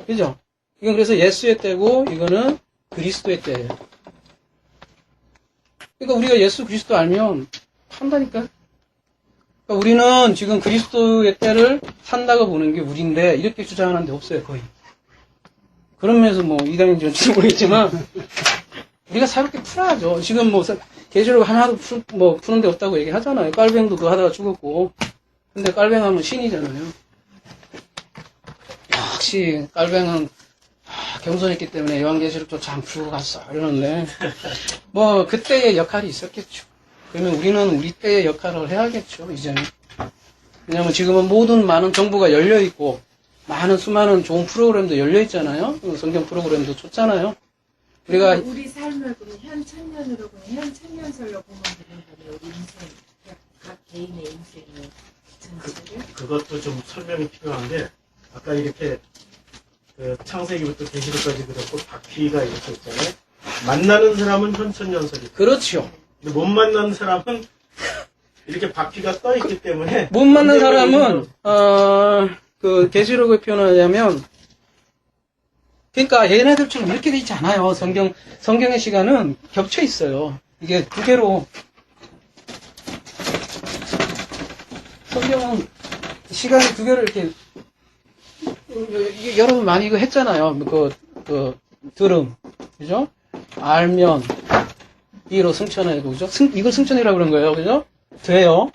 그죠? 이건 그래서 예수의 때고 이거는 그리스도의 때예요. 그러니까 우리가 예수 그리스도 알면 산다니까. 그러니까 우리는 지금 그리스도의 때를 산다고 보는 게 우리인데 이렇게 주장하는 데 없어요, 거의. 그런 면에서 뭐 이단인지는 모르겠지만 우리가 새롭게 풀어야죠. 지금 뭐 계시록 하나도 푸는 데 없다고 얘기하잖아요. 깔뱅도 그거 하다가 죽었고. 근데 깔뱅하면 신이잖아요. 역시 깔뱅은 겸손했기 때문에 요한계시록조차 안 풀고 갔어 이러는데 뭐 그때의 역할이 있었겠죠. 그러면 우리는 우리 때의 역할을 해야겠죠. 이제는. 왜냐면 지금은 모든 많은 정보가 열려있고 많은 수많은 좋은 프로그램도 열려있잖아요. 성경 프로그램도 좋잖아요. 우리가 우리 삶을 보면 현 천년으로 보면 현 천년설로 보면 되는 거예요. 우리 인생 각 개인의 인생을 전체를. 그것도 좀 설명이 필요한 게 아까 이렇게 그 창세기부터 계시록까지 그렇고 바퀴가 이렇게 있잖아요. 만나는 사람은 현천년설이고 그렇죠. 근데 못 만나는 사람은 이렇게 바퀴가 떠 있기 때문에 못 만난 사람은 그 계시록을 표현하자면 그러니까 얘네들처럼 이렇게 돼 있지 않아요. 성경의 시간은 겹쳐 있어요. 이게 두 개로 성경은 시간이 두 개로 이렇게 여러분 많이 이거 했잖아요. 들음 그죠? 알면 이로 승천하고 그죠? 이걸 승천이라고 그런 거예요. 그죠? 돼요.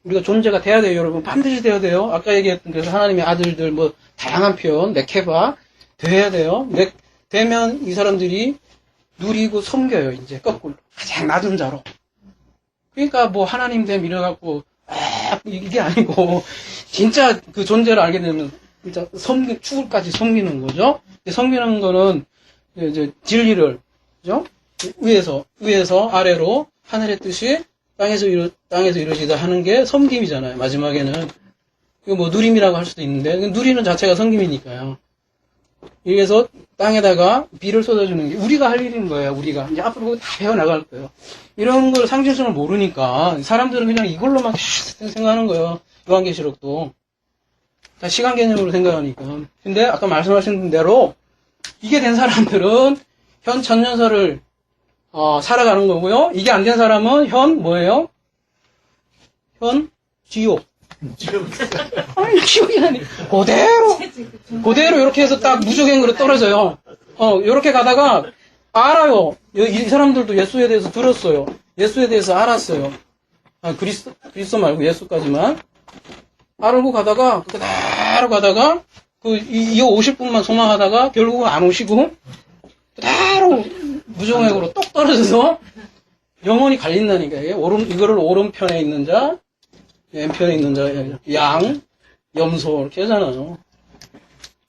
우리가 존재가 돼야 돼요, 여러분. 반드시 돼야 돼요. 아까 얘기했던 그래서 하나님의 아들들 뭐 다양한 표현 네케바 돼야 돼요. 되면 이 사람들이 누리고 섬겨요. 이제 거꾸로 가장 낮은 자로. 그러니까 뭐 하나님 됨 이래갖고 이게 아니고 진짜 그 존재를 알게 되면 진짜 죽을까지 섬기는 거죠. 섬기는 거는 이제 진리를 그죠? 위에서 아래로 하늘의 뜻이 땅에서 이루어지다 하는 게 섬김이잖아요. 마지막에는 이거 뭐 누림이라고 할 수도 있는데 누리는 자체가 섬김이니까요. 그래서 땅에다가 비를 쏟아주는 게 우리가 할 일인 거예요. 우리가 이제 앞으로 다 배워나갈 거예요. 이런 걸 상징성을 모르니까 사람들은 그냥 이걸로만 생각하는 거예요. 요한계시록도 다 시간 개념으로 생각하니까. 근데 아까 말씀하신 대로 이게 된 사람들은 현 천년설을 살아가는 거고요. 이게 안 된 사람은 현 뭐예요? 현 지옥. 아니 지옥이 아니 그대로 이렇게 해서 딱 무적행으로 떨어져요. 이렇게 가다가 알아요. 이 사람들도 예수에 대해서 들었어요. 예수에 대해서 알았어요. 그리스도 말고 예수까지만 알고 가다가 그대로 가다가 이어 오실 분만 소망하다가 결국은 안 오시고 그대로 무정액으로 똑 떨어져서 영원히 갈린다니까. 이거를 오른편에 있는 자, 왼편에 있는 자, 양, 염소 이렇게 하잖아요.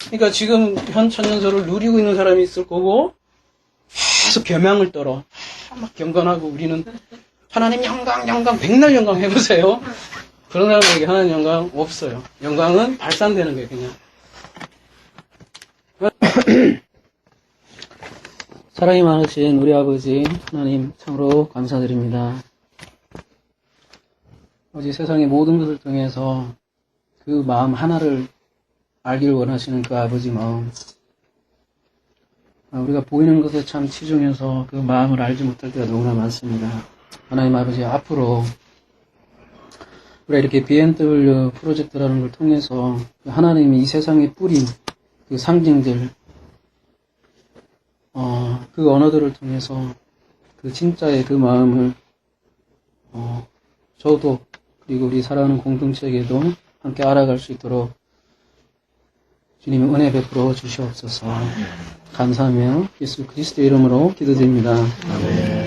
그러니까 지금 현 천연소를 누리고 있는 사람이 있을 거고 계속 겸양을 떨어 막 경건하고 우리는 하나님 영광 백날 영광 해보세요. 그런 사람들에게 하나님 영광 없어요. 영광은 발산되는 거예요, 그냥. 사랑이 많으신 우리 아버지 하나님 참으로 감사드립니다. 아버지 세상의 모든 것을 통해서 그 마음 하나를 알기를 원하시는 그 아버지 마음, 우리가 보이는 것에 참 치중해서 그 마음을 알지 못할 때가 너무나 많습니다. 하나님 아버지, 앞으로 우리가 이렇게 BMW 프로젝트라는 걸 통해서 하나님이 이 세상에 뿌린 그 상징들, 그 언어들을 통해서 그 진짜의 그 마음을 저도 그리고 우리 사랑하는 공동체에게도 함께 알아갈 수 있도록 주님의 은혜 베풀어 주시옵소서. 감사하며 예수 그리스도의 이름으로 기도드립니다. 아멘.